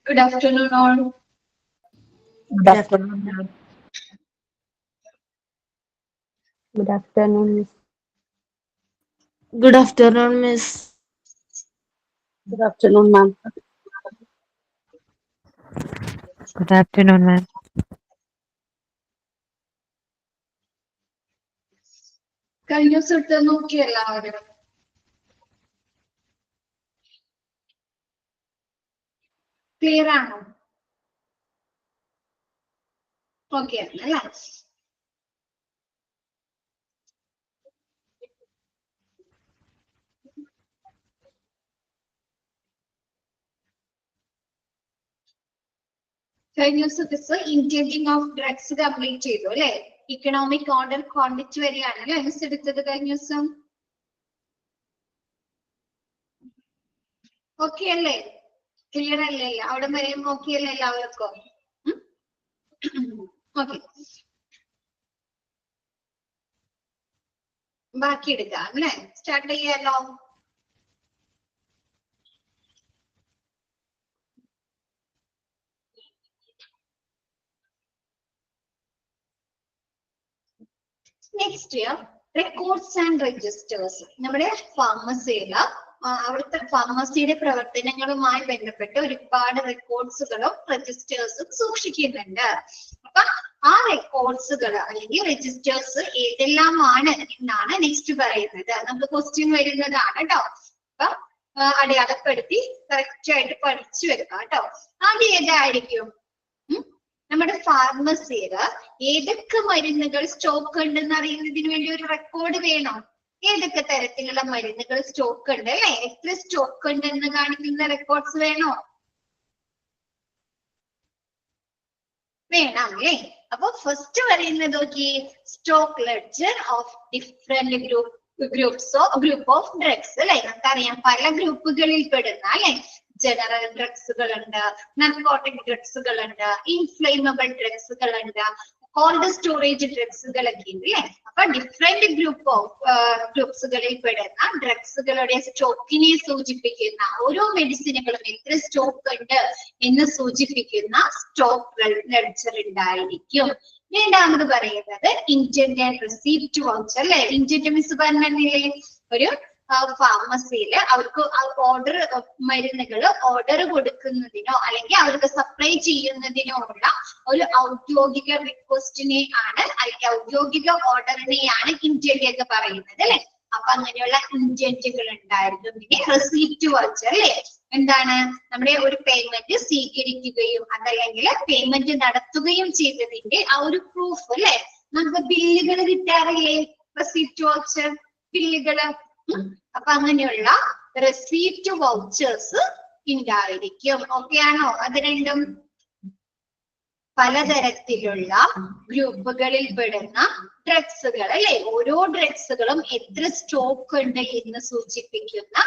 Good afternoon, all. Good afternoon, ma'am. Good afternoon, Miss. Good afternoon, Miss. Good afternoon, ma'am. Good afternoon, ma'am. കഴിഞ്ഞ ദിവസം എടുത്ത് നോക്കി എല്ലാവരും clear ആണോ? Okay അല്ലേ? കഴിഞ്ഞ ദിവസം ഇന്റേണിംഗ് ഓഫ് ഡ്രഗ്സ് കംപ്ലീറ്റ് ചെയ്തു അല്ലെ? ഇക്കണോമിക് ഓർഡർ ക്വാണ്ടിറ്റി വരെയാണല്ലോ മിസ് എടുത്തത് കഴിഞ്ഞ ദിവസം. ഓക്കെ അല്ലേ? ക്ലിയർ അല്ലേ? അവിടെ വരെ ഓക്കെ അല്ലേ എല്ലാവർക്കും? ഓക്കെ, ബാക്കി എടുക്കാം അല്ലേ? സ്റ്റാർട്ട് ചെയ്യാലോ? Next records and registers. നമ്മുടെ ഫാർമസിയില് അവിടുത്തെ ഫാർമസിയുടെ പ്രവർത്തനങ്ങളുമായി ബന്ധപ്പെട്ട് ഒരുപാട് റെക്കോർഡ്സുകളും രജിസ്റ്റേഴ്സും സൂക്ഷിക്കുന്നുണ്ട്. അപ്പൊ ആ റെക്കോർഡ്സുകൾ അല്ലെങ്കിൽ രജിസ്റ്റേഴ്സ് ഏതെല്ലാമാണ് എന്നാണ് നെക്സ്റ്റ് പറയുന്നത്. നമുക്ക് ക്വസ്റ്റ്യൻ വരുന്നതാണ് കേട്ടോ. അപ്പൊ അടയാളപ്പെടുത്തി കറക്റ്റ് ആയിട്ട് പഠിച്ചു വെക്കാം കേട്ടോ. ആദ്യം ഏതായിരിക്കും? നമ്മുടെ ഫാർമസിയില് ഏതൊക്കെ മരുന്നുകൾ സ്റ്റോക്ക് ഉണ്ടെന്ന് അറിയുന്നതിന് വേണ്ടി ഒരു റെക്കോർഡ് വേണം. ഏതൊക്കെ തരത്തിലുള്ള മരുന്നുകൾ സ്റ്റോക്ക് ഉണ്ട് അല്ലെ? എത്ര സ്റ്റോക്ക് ഉണ്ടെന്ന് കാണിക്കുന്ന റെക്കോർഡ്സ് വേണോ? വേണം അല്ലേ? അപ്പൊ ഫസ്റ്റ് പറയുന്നത് നോക്കി, stock ledger of different group of drugs അല്ലെ? നമുക്കറിയാം പല ഗ്രൂപ്പുകളിൽ പെടുന്ന അല്ലെ? ജനറൽ ഡ്രഗ്സുകൾ ഉണ്ട്, നർക്കോട്ടിക് ഡ്രഗ്സുകൾ ഉണ്ട്, ഇൻഫ്ലേമബിൾ ഡ്രഗ്സുകൾ ഉണ്ട്, കോൾഡ് സ്റ്റോറേജ് ഡ്രഗ്സുകളൊക്കെ ഉണ്ട് അല്ലെ? അപ്പൊ ഡിഫറെന്റ് ഗ്രൂപ്പ്സുകളിൽ പെടുന്ന ഡ്രഗ്സുകളുടെ സ്റ്റോക്കിനെ സൂചിപ്പിക്കുന്ന ഓരോ മെഡിസിനുകളും എത്ര സ്റ്റോക്ക് ഉണ്ട് എന്ന് സൂചിപ്പിക്കുന്ന സ്റ്റോക്ക് ലെഡ്ജർ ഉണ്ടായിരിക്കും. രണ്ടാമത് പറയുന്നത് ഇന്റന്റ് ആൻഡ് റിസീപ്റ്റ് വൗച്ചർ അല്ലെ? ഇന്റന്റ് മിസ് പറഞ്ഞില്ലേ, ഒരു ഫാർമസിയിൽ അവർക്ക് ഓർഡർ മരുന്നുകൾ ഓർഡർ കൊടുക്കുന്നതിനോ അല്ലെങ്കിൽ അവർക്ക് സപ്ലൈ ചെയ്യുന്നതിനോ ഉള്ള ഒരു ഔദ്യോഗിക റിക്വസ്റ്റിനെ ആണ് അല്ലെങ്കിൽ ഔദ്യോഗിക ഓർഡറിനെയാണ് ഇന്റന്റ് എന്ന് പറയുന്നത് അല്ലെ? അപ്പൊ അങ്ങനെയുള്ള ഇന്റന്റുകൾ ഉണ്ടായിരുന്നു. പിന്നെ റെസിപ്റ്റ് വൗച്ചർ അല്ലെ? എന്താണ്? നമ്മുടെ ഒരു പേയ്മെന്റ് സ്വീകരിക്കുകയും അതല്ലെങ്കിൽ പേയ്മെന്റ് നടത്തുകയും ചെയ്തതിന്റെ ആ ഒരു പ്രൂഫ് അല്ലെ? നമുക്ക് ബില്ലുകൾ കിട്ടാറില്ലേ? Receipt voucher ബില്ലുകള്. അപ്പൊ അങ്ങനെയുള്ള റെസിപ്റ്റ് വൗച്ചേഴ്സ് ഉണ്ടായിരിക്കും. ഓക്കെ ആണോ? അത് രണ്ടും പലതരത്തിലുള്ള ഗ്രൂപ്പുകളിൽ പെടുന്ന ഡ്രഗ്സുകൾ അല്ലെ? ഓരോ ഡ്രഗ്സുകളും എത്ര സ്റ്റോക്ക് ഉണ്ട് എന്ന് സൂചിപ്പിക്കുന്ന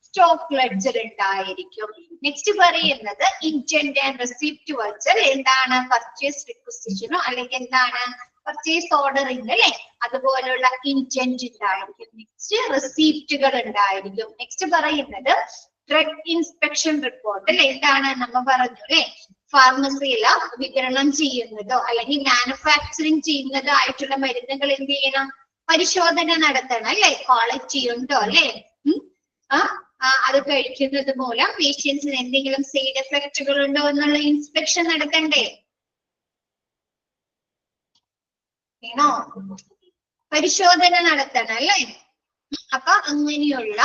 സ്റ്റോക്ക് ലെഡ്ജർ ഉണ്ടായിരിക്കും. നെക്സ്റ്റ് പറയുന്നത് ഇന്റന്റ് ആൻഡ് റെസിപ്റ്റ് വൗച്ചർ. എന്താണ്? പർച്ചേസ് റിക്വസിഷനോ അല്ലെങ്കിൽ എന്താണ് പർച്ചേസ് ഓർഡറിംഗ് അല്ലെ? അതുപോലുള്ള ഇന്റന്റ് ഉണ്ടായിരിക്കും. നെക്സ്റ്റ് റെസിപ്റ്റുകൾ ഉണ്ടായിരിക്കും. നെക്സ്റ്റ് പറയുന്നത് ഡ്രഗ് ഇൻസ്പെക്ഷൻ റിപ്പോർട്ട് അല്ലെ? എന്താണ്? നമ്മ പറഞ്ഞു അല്ലെ? ഫാർമസിയിൽ വിതരണം ചെയ്യുന്നതോ അല്ലെങ്കിൽ മാനുഫാക്ചറിങ് ചെയ്യുന്നതോ ആയിട്ടുള്ള മരുന്നുകൾ എന്ത് ചെയ്യണം? പരിശോധന നടത്തണം അല്ലെ? ക്വാളിറ്റി ഉണ്ടോ അല്ലെ? അത് കഴിക്കുന്നത് മൂലം പേഷ്യൻസിന് എന്തെങ്കിലും സൈഡ് എഫക്റ്റുകൾ ഉണ്ടോ എന്നുള്ള ഇൻസ്പെക്ഷൻ നടത്തണ്ടേ? വേണോ? പരിശോധന നടത്തണം അല്ലേ? അപ്പൊ അങ്ങനെയുള്ള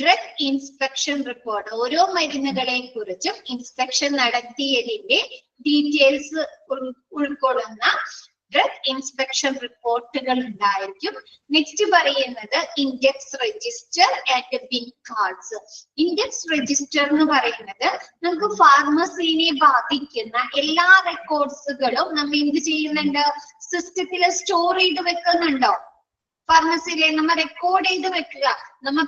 ഡ്രഗ് ഇൻസ്പെക്ഷൻ റിപ്പോർട്ട് ഓരോ മരുന്നുകളെ കുറിച്ചും ഇൻസ്പെക്ഷൻ നടത്തിയതിന്റെ ഡീറ്റെയിൽസ് ഉൾക്കൊള്ളുന്ന ഡ്രഗ് ഇൻസ്പെക്ഷൻ റിപ്പോർട്ടുകൾ ഉണ്ടായിരിക്കും. നെക്സ്റ്റ് പറയുന്നത് index register and bin cards. Index register എന്ന് പറയുന്നത് നമുക്ക് ഫാർമസിനെ ബാധിക്കുന്ന എല്ലാ റെക്കോർഡ്സുകളും നമ്മൾ എന്ത് ചെയ്യുന്നുണ്ട്? സിസ്റ്റത്തിൽ സ്റ്റോർ ചെയ്ത് വെക്കുന്നുണ്ടോ? ഫാർമസിയിലെ നമ്മൾ റെക്കോർഡ് ചെയ്ത് വെക്കുക. നമ്മൾ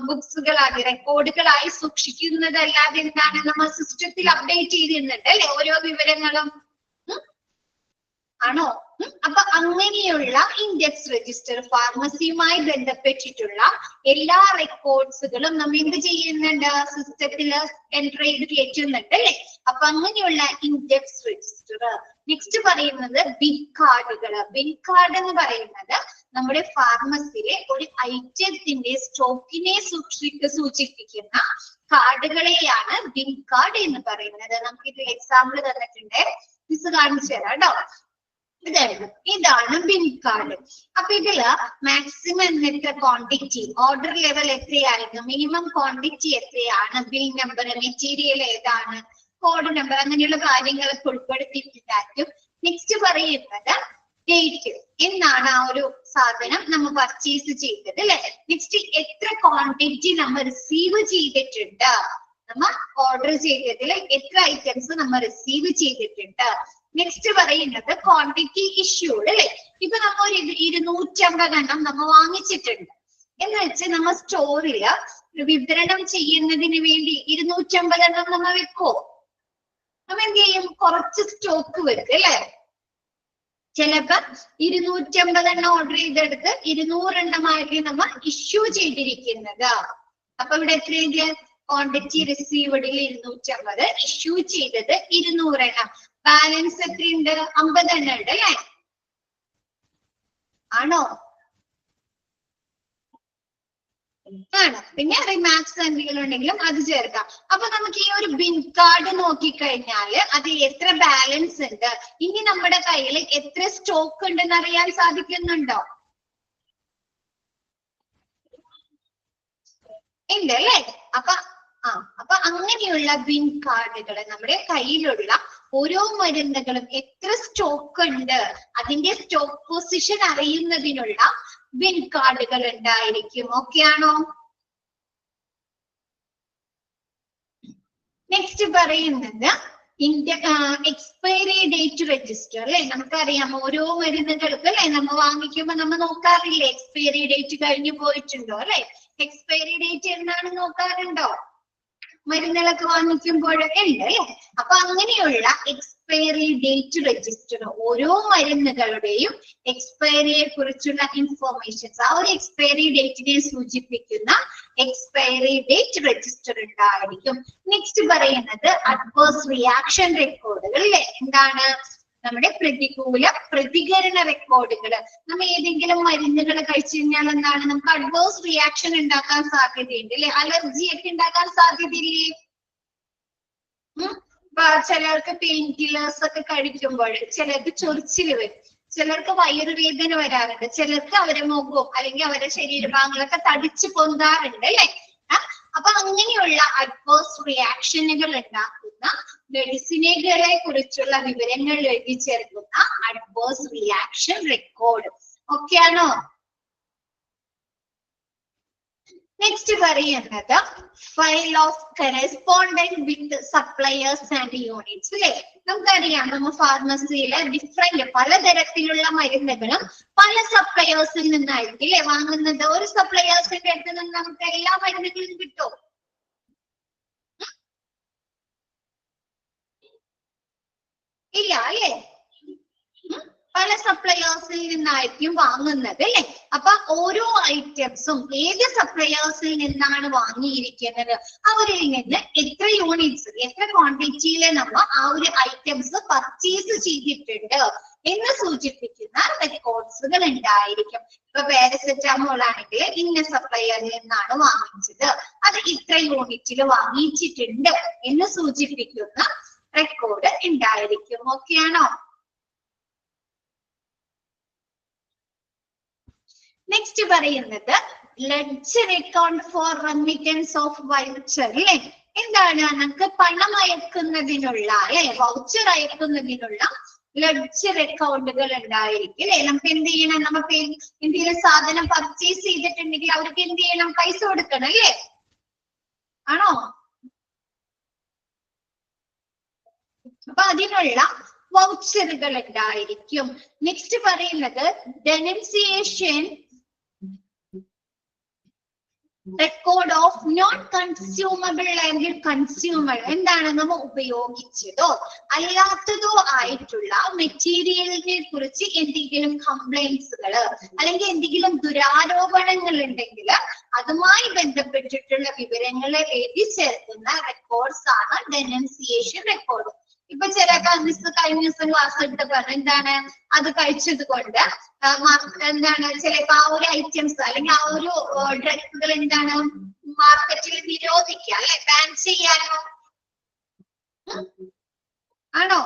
ബുക്സുകളായി റെക്കോർഡുകളായി സൂക്ഷിക്കുന്നതല്ലാതെ എന്താണ്? നമ്മൾ സിസ്റ്റത്തിൽ അപ്ഡേറ്റ് ചെയ്തിരുന്നുണ്ട് അല്ലെ? ഓരോ വിവരങ്ങളും ആണോ? അപ്പൊ അങ്ങനെയുള്ള ഇൻഡെക്സ് രജിസ്റ്റർ, ഫാർമസിയുമായി ബന്ധപ്പെട്ടിട്ടുള്ള എല്ലാ റെക്കോർഡ്സുകളും നമ്മൾ എന്ത് ചെയ്യുന്നുണ്ട്, സിസ്റ്റത്തില് എൻറ്റർ ചെയ്ത് കയറ്റുന്നുണ്ട് അല്ലെ. അപ്പൊ അങ്ങനെയുള്ള ഇൻഡെക്സ് രജിസ്റ്റർ. നെക്സ്റ്റ് പറയുന്നത് ബിൻ കാർഡുകൾ. ബിൻ കാർഡ് എന്ന് പറയുന്നത് നമ്മുടെ ഫാർമസിയിലെ ഒരു ഐറ്റത്തിന്റെ സ്റ്റോക്കിനെ സൂചിപ്പിക്കുന്ന കാർഡുകളെയാണ് ബിൻ കാർഡ് എന്ന് പറയുന്നത്. നമുക്ക് ഇതിൽ എക്സാമ്പിൾ തന്നിട്ടുണ്ട്, മിസ് കാണിച്ചു തരാം കേട്ടോ. ഇതാണ് ബിൻ കാർഡ്. അപ്പൊ ഇതില് മാക്സിമം എത്ര ക്വാണ്ടിറ്റി, ഓർഡർ ലെവൽ എത്രയായിരുന്നു, മിനിമം ക്വാണ്ടിറ്റി എത്രയാണ്, ബിൽ നമ്പർ, മെറ്റീരിയൽ ഏതാണ്, കോഡ് നമ്പർ, അങ്ങനെയുള്ള കാര്യങ്ങളൊക്കെ ഉൾപ്പെടുത്തിയിട്ടുണ്ടായിരിക്കും. നെക്സ്റ്റ് പറയുന്നത് ഡേറ്റ്, എന്നാണ് ആ ഒരു സാധനം നമ്മൾ പർച്ചേസ് ചെയ്തത് അല്ലെ. നെക്സ്റ്റ് എത്ര ക്വാണ്ടിറ്റി നമ്മൾ റിസീവ് ചെയ്തിട്ടുണ്ട്, നമ്മൾ ഓർഡർ ചെയ്തതിൽ എത്ര ഐറ്റംസ് നമ്മൾ റിസീവ് ചെയ്തിട്ടുണ്ട്. നെക്സ്റ്റ് പറയുന്നത് ക്വാണ്ടിറ്റി ഇഷ്യൂഡ് അല്ലെ. ഇപ്പൊ നമ്മൾ 250 എണ്ണം നമ്മൾ വാങ്ങിച്ചിട്ടുണ്ട് എന്ന് വെച്ച് നമ്മൾ സ്റ്റോറില് വിതരണം ചെയ്യുന്നതിന് വേണ്ടി 250 എണ്ണം നമ്മൾ വെക്കോ? നമ്മ എന്ത് ചെയ്യും, കുറച്ച് സ്റ്റോക്ക് വെക്കും അല്ലെ. ചിലപ്പോ 250 എണ്ണം ഓർഡർ ചെയ്തെടുത്ത് 200 എണ്ണമായിരിക്കും നമ്മൾ ഇഷ്യൂ ചെയ്തിരിക്കുന്നത്. അപ്പൊ ഇവിടെ എത്രയെങ്കിൽ ക്വാണ്ടിറ്റി റിസീവഡിൽ 250, ഇഷ്യൂ ചെയ്തത് 200 എണ്ണം. ബാലൻസ് എത്രയുണ്ട്, 50 എണ്ണം ഉണ്ട് അല്ലെ. ആണോ? ആണ്. പിന്നെ റിമാർക്സ് എന്തെങ്കിലും ഉണ്ടെങ്കിലും അത് ചേർക്കാം. അപ്പൊ നമുക്ക് ഈ ഒരു ബിൻ കാർഡ് നോക്കിക്കഴിഞ്ഞാല് അതിൽ എത്ര ബാലൻസ് ഉണ്ട്, ഇനി നമ്മുടെ കയ്യിൽ എത്ര സ്റ്റോക്ക് ഉണ്ടെന്ന് അറിയാൻ സാധിക്കുന്നുണ്ടോ? ഉണ്ട് അല്ലേ. അപ്പൊ അങ്ങനെയുള്ള ബിൻ കാർഡുകൾ, നമ്മുടെ കയ്യിലുള്ള ഓരോ മരുന്നുകളും എത്ര സ്റ്റോക്ക് ഉണ്ട്, അതിന്റെ സ്റ്റോക്ക് പൊസിഷൻ അറിയുന്നതിനുള്ള ബിൻ കാർഡുകൾ ഉണ്ടായിരിക്കും. ഓക്കെ ആണോ? നെക്സ്റ്റ് പറയുന്നത് എക്സ്പയറി ഡേറ്റ് രജിസ്റ്റർ അല്ലെ. നമുക്കറിയാം ഓരോ മരുന്നുകൾക്ക് അല്ലെ നമ്മൾ വാങ്ങിക്കുമ്പോ നമ്മൾ നോക്കാറില്ലേ, എക്സ്പയറി ഡേറ്റ് കഴിഞ്ഞു പോയിട്ടുണ്ടോ അല്ലെ. എക്സ്പയറി ഡേറ്റ് എന്നാണ് നോക്കാറുണ്ടോ മരുന്നുകളൊക്കെ വാങ്ങിക്കുമ്പോൾ? ഉണ്ട് അല്ലെ. അപ്പൊ അങ്ങനെയുള്ള എക്സ്പയറി ഡേറ്റ് രജിസ്റ്റർ, ഓരോ മരുന്നുകളുടെയും എക്സ്പയറിയെ കുറിച്ചുള്ള ഇൻഫോർമേഷൻസ്, ആ ഒരു എക്സ്പയറി ഡേറ്റിനെ സൂചിപ്പിക്കുന്ന എക്സ്പയറി ഡേറ്റ് രജിസ്റ്റർ ഉണ്ടായിരിക്കും. നെക്സ്റ്റ് പറയുന്നത് അഡ്വേഴ്സ് റിയാക്ഷൻ റെക്കോർഡുകൾ അല്ലെ. എന്താണ്? നമ്മുടെ പ്രതികൂല പ്രതികരണ റെക്കോർഡുകൾ. നമ്മൾ ഏതെങ്കിലും മരുന്നുകൾ കഴിച്ചു കഴിഞ്ഞാൽ എന്താണ്, നമുക്ക് അഡ്വേഴ്സ് റിയാക്ഷൻ ഉണ്ടാക്കാൻ സാധ്യതയുണ്ട് അല്ലെ. അലർജി ഒക്കെ ഉണ്ടാക്കാൻ സാധ്യതയില്ലേ? ചിലർക്ക് പെയിൻ കില്ലേഴ്സ് ഒക്കെ കഴിക്കുമ്പോൾ ചിലർക്ക് ചൊറിച്ചില് വരും, ചിലർക്ക് വയറുവേദന വരാറുണ്ട്, ചിലർക്ക് അവരെ മുഖവും അല്ലെങ്കിൽ അവരുടെ ശരീരഭാഗങ്ങളൊക്കെ തടിച്ചു പൊന്താറുണ്ട് അല്ലെ. അപ്പൊ അങ്ങനെയുള്ള അഡ്വേഴ്സ് റിയാക്ഷനുകൾ ഉണ്ടാക്കുന്ന മെഡിസിനുകളെ കുറിച്ചുള്ള വിവരങ്ങൾ എഴുതി ചേർക്കുന്ന അഡ്വേഴ്സ് റിയാക്ഷൻ റെക്കോർഡ്. ഓക്കെ ആണോ? നെക്സ്റ്റ് പറയുന്നത് file of correspondent with suppliers and units അല്ലെ. നമുക്കറിയാം നമ്മൾ ഫാർമസിയിലെ ഡിഫറെന്റ് പലതരത്തിലുള്ള മരുന്നുകളും പല സപ്ലയേഴ്സിൽ നിന്നായിരിക്കും അല്ലെ വാങ്ങുന്നത്. ഒരു സപ്ലയേഴ്സിന്റെ അടുത്ത് നിന്ന് നമുക്ക് എല്ലാ മരുന്നുകളും കിട്ടും? ഇല്ല അല്ലെ. പല സപ്ലയേഴ്സിൽ നിന്നായിരിക്കും വാങ്ങുന്നത് അല്ലെ. അപ്പൊ ഓരോ ഐറ്റംസും ഏത് സപ്ലയേഴ്സിൽ നിന്നാണ് വാങ്ങിയിരിക്കുന്നത്, അവരിൽ നിന്ന് എത്ര യൂണിറ്റ്സ്, എത്ര ക്വാണ്ടിറ്റിയില് നമ്മൾ ആ ഒരു ഐറ്റംസ് പർച്ചേസ് ചെയ്തിട്ടുണ്ട് എന്ന് സൂചിപ്പിക്കുന്ന റെക്കോർഡ്സുകൾ ഉണ്ടായിരിക്കും. ഇപ്പൊ പാരസെറ്റാമോൾ ആണെങ്കിൽ ഇന്ന സപ്ലയറിൽ നിന്നാണ് വാങ്ങിച്ചത്, അത് ഇത്ര യൂണിറ്റിൽ വാങ്ങിച്ചിട്ടുണ്ട് എന്ന് സൂചിപ്പിക്കുന്ന റെക്കോർഡ് ഉണ്ടായിരിക്കും. ഓക്കെ ആണോ? നെക്സ്റ്റ് പറയുന്നത് ledger account for remittance of voucher അല്ലെ. എന്താണ്? നമുക്ക് പണം അയക്കുന്നതിനുള്ള അല്ലെ, വൗച്ചർ അയക്കുന്നതിനുള്ള ലെഡ്ജർ അക്കൗണ്ടുകൾ ഉണ്ടായിരിക്കും അല്ലെ. നമുക്ക് എന്ത് ചെയ്യണം, നമുക്ക് എന്തെങ്കിലും സാധനം പർച്ചേസ് ചെയ്തിട്ടുണ്ടെങ്കിൽ അവർക്ക് എന്ത് ചെയ്യണം, പൈസ കൊടുക്കണം അല്ലേ. ആണോ? അപ്പൊ അതിനുള്ള വൗച്ചറുകൾ ഉണ്ടായിരിക്കും. നെക്സ്റ്റ് പറയുന്നത് ഡെനൻസിയേഷൻ റെക്കോർഡ് ഓഫ് നോൺ കൺസ്യൂമബിൾ അല്ലെങ്കിൽ കൺസ്യൂമർ എന്താണ് നമ്മൾ ഉപയോഗിച്ചതോ അല്ലാത്തതോ ആയിട്ടുള്ള മെറ്റീരിയലിനെ കുറിച്ച് എന്തെങ്കിലും കംപ്ലൈന്റ്സുകൾ അല്ലെങ്കിൽ എന്തെങ്കിലും ദുരാരോപണങ്ങൾ ഉണ്ടെങ്കിൽ അതുമായി ബന്ധപ്പെട്ടിട്ടുള്ള വിവരങ്ങൾ എഴുതി ചേർക്കുന്ന റെക്കോർഡ്സ് ആണ് ഡെനൻസിയേഷൻ റെക്കോർഡ്. ഇപ്പൊ ചില മിസ് കഴിഞ്ഞ ദിവസം ക്ലാസ് എടുത്ത് പറഞ്ഞു എന്താണ് അത് കഴിച്ചത് കൊണ്ട് എന്താണ് ചിലപ്പോ ആ ഒരു ഐറ്റംസ് അല്ലെങ്കിൽ ആ ഒരു ഡ്രഗുകൾ എന്താണ് മാർക്കറ്റിൽ നിരോധിക്കുക അല്ലെ, ബാൻ ചെയ്യാനോ ആണോ?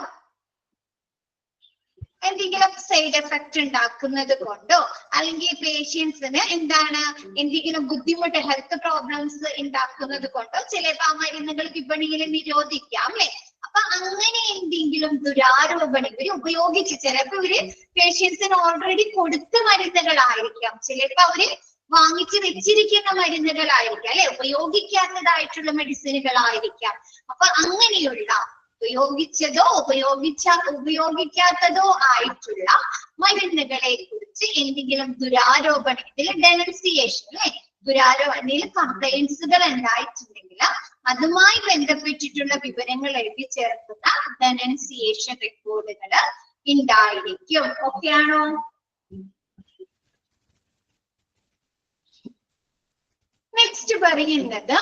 എന്തെങ്കിലും സൈഡ് എഫക്ട് ഉണ്ടാക്കുന്നത് കൊണ്ടോ അല്ലെങ്കിൽ പേഷ്യൻസിന് എന്താണ് എന്തെങ്കിലും ബുദ്ധിമുട്ട് ഹെൽത്ത് പ്രോബ്ലംസ് ഉണ്ടാക്കുന്നത് കൊണ്ടോ ചിലപ്പോ ആ മരുന്നുകൾ വിപണിയിൽ നിരോധിക്കാം അല്ലെ. അപ്പൊ അങ്ങനെ എന്തെങ്കിലും ദുരാരോപണം ഇവര് ഉപയോഗിച്ച് ചിലപ്പോ ഇവര് പേഷ്യൻസിന് ഓൾറെഡി കൊടുത്ത മരുന്നുകളായിരിക്കാം, ചിലപ്പോ അവര് വാങ്ങിച്ച് വെച്ചിരിക്കുന്ന മരുന്നുകളായിരിക്കാം അല്ലെ, ഉപയോഗിക്കാത്തതായിട്ടുള്ള മെഡിസിനുകളായിരിക്കാം. അപ്പൊ അങ്ങനെയുള്ള ഉപയോഗിച്ചതോ ഉപയോഗിക്കാത്തതോ ആയിട്ടുള്ള മരുന്നുകളെ കുറിച്ച് എന്തെങ്കിലും ദുരാരോപണം, ഇതിൽ ഡെനൻസിയേഷൻ അല്ലെ, ദുരാരോപണത്തിൽ കംപ്ലൈന്റ്സുകൾ ഉണ്ടായിട്ടുണ്ടെങ്കിൽ അതുമായി ബന്ധപ്പെട്ടിട്ടുള്ള വിവരങ്ങൾ എഴുതി ചേർക്കുന്ന ഡെനൻസിയേഷൻ റെക്കോർഡുകൾ ഉണ്ടായിരിക്കും. ഓക്കെ ആണോ? നെക്സ്റ്റ് പറയുന്നത്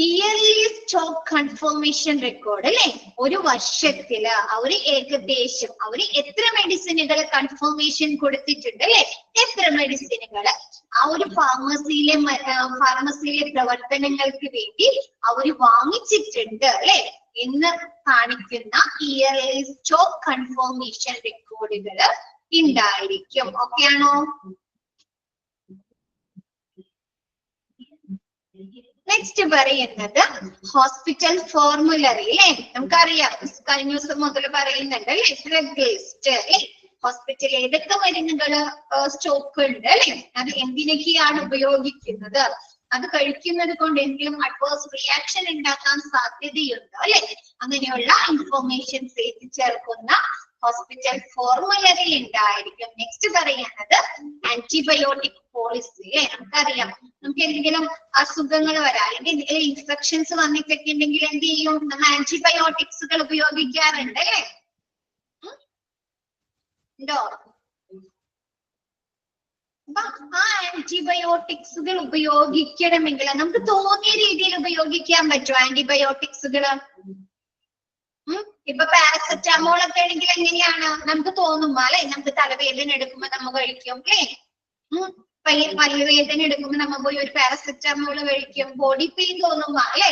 ഇയർലി സ്റ്റോക്ക് കൺഫർമേഷൻ റെക്കോർഡ് അല്ലെ. ഒരു വർഷത്തില് അവര് ഏകദേശം അവര് എത്ര മെഡിസിനുകൾ കൺഫർമേഷൻ കൊടുത്തിട്ടുണ്ട് അല്ലെ, എത്ര മെഡിസിനുകൾ ആ ഒരു ഫാർമസിയിലെ പ്രവർത്തനങ്ങൾക്ക് വേണ്ടി അവര് വാങ്ങിച്ചിട്ടുണ്ട് അല്ലെ എന്ന് കാണിക്കുന്ന ഇയർലി സ്റ്റോക്ക് കൺഫർമേഷൻ റെക്കോർഡുകൾ ഉണ്ടായിരിക്കും. ഓക്കെ ആണോ? നെക്സ്റ്റ് പറയുന്നത് ഹോസ്പിറ്റൽ ഫോർമുലറി അല്ലെ. നമുക്കറിയാം കഴിഞ്ഞ ദിവസം മുതൽ പറയുന്നുണ്ട് അല്ലെ, ഡ്രഗ് ലിസ്റ്റ് അല്ലെ. ഹോസ്പിറ്റലിൽ ഏതൊക്കെ മരുന്നുകൾ സ്റ്റോക്ക് ഉണ്ട് അല്ലെ, അത് എന്തിനൊക്കെയാണ് ഉപയോഗിക്കുന്നത്, അത് കഴിക്കുന്നത് കൊണ്ട് എന്തെങ്കിലും അഡ്വേഴ്സ് റിയാക്ഷൻ ഉണ്ടാക്കാൻ സാധ്യതയുണ്ടോ അല്ലെ, അങ്ങനെയുള്ള ഇൻഫോർമേഷൻസ് എഴുതി ചേർക്കുന്ന ഹോസ്പിറ്റൽ ഫോർമുലറി ഉണ്ടായിരിക്കും. നെക്സ്റ്റ് പറയുന്നത് ആന്റിബയോട്ടിക് പോളിസി അല്ലെ. നമുക്കറിയാം നമുക്ക് എന്തെങ്കിലും അസുഖങ്ങൾ വരാം അല്ലെങ്കിൽ എന്തെങ്കിലും ഇൻഫെക്ഷൻസ് വന്നിട്ടൊക്കെ ഉണ്ടെങ്കിൽ എന്ത് ചെയ്യും, നമ്മൾ ആന്റിബയോട്ടിക്സുകൾ ഉപയോഗിക്കാറുണ്ട് അല്ലെ, ഉണ്ടോ? അപ്പൊ ആ ആന്റിബയോട്ടിക്സുകൾ ഉപയോഗിക്കണമെങ്കിൽ നമുക്ക് തോന്നിയ രീതിയിൽ ഉപയോഗിക്കാൻ പറ്റുമോ ആന്റിബയോട്ടിക്സുകള്? ഇപ്പൊ പാരസെറ്റാമോൾ ഒക്കെ ആണെങ്കിൽ എങ്ങനെയാണ് നമുക്ക് തോന്നുമ്പോ അല്ലെ, നമുക്ക് തലവേദന എടുക്കുമ്പോ നമ്മൾ കഴിക്കും അല്ലേ, പല്ലുവേദന എടുക്കുമ്പോ നമ്മൾ പോയി ഒരു പാരസെറ്റാമോൾ കഴിക്കും, ബോഡി പെയിൻ തോന്നുമ്പോ അല്ലെ,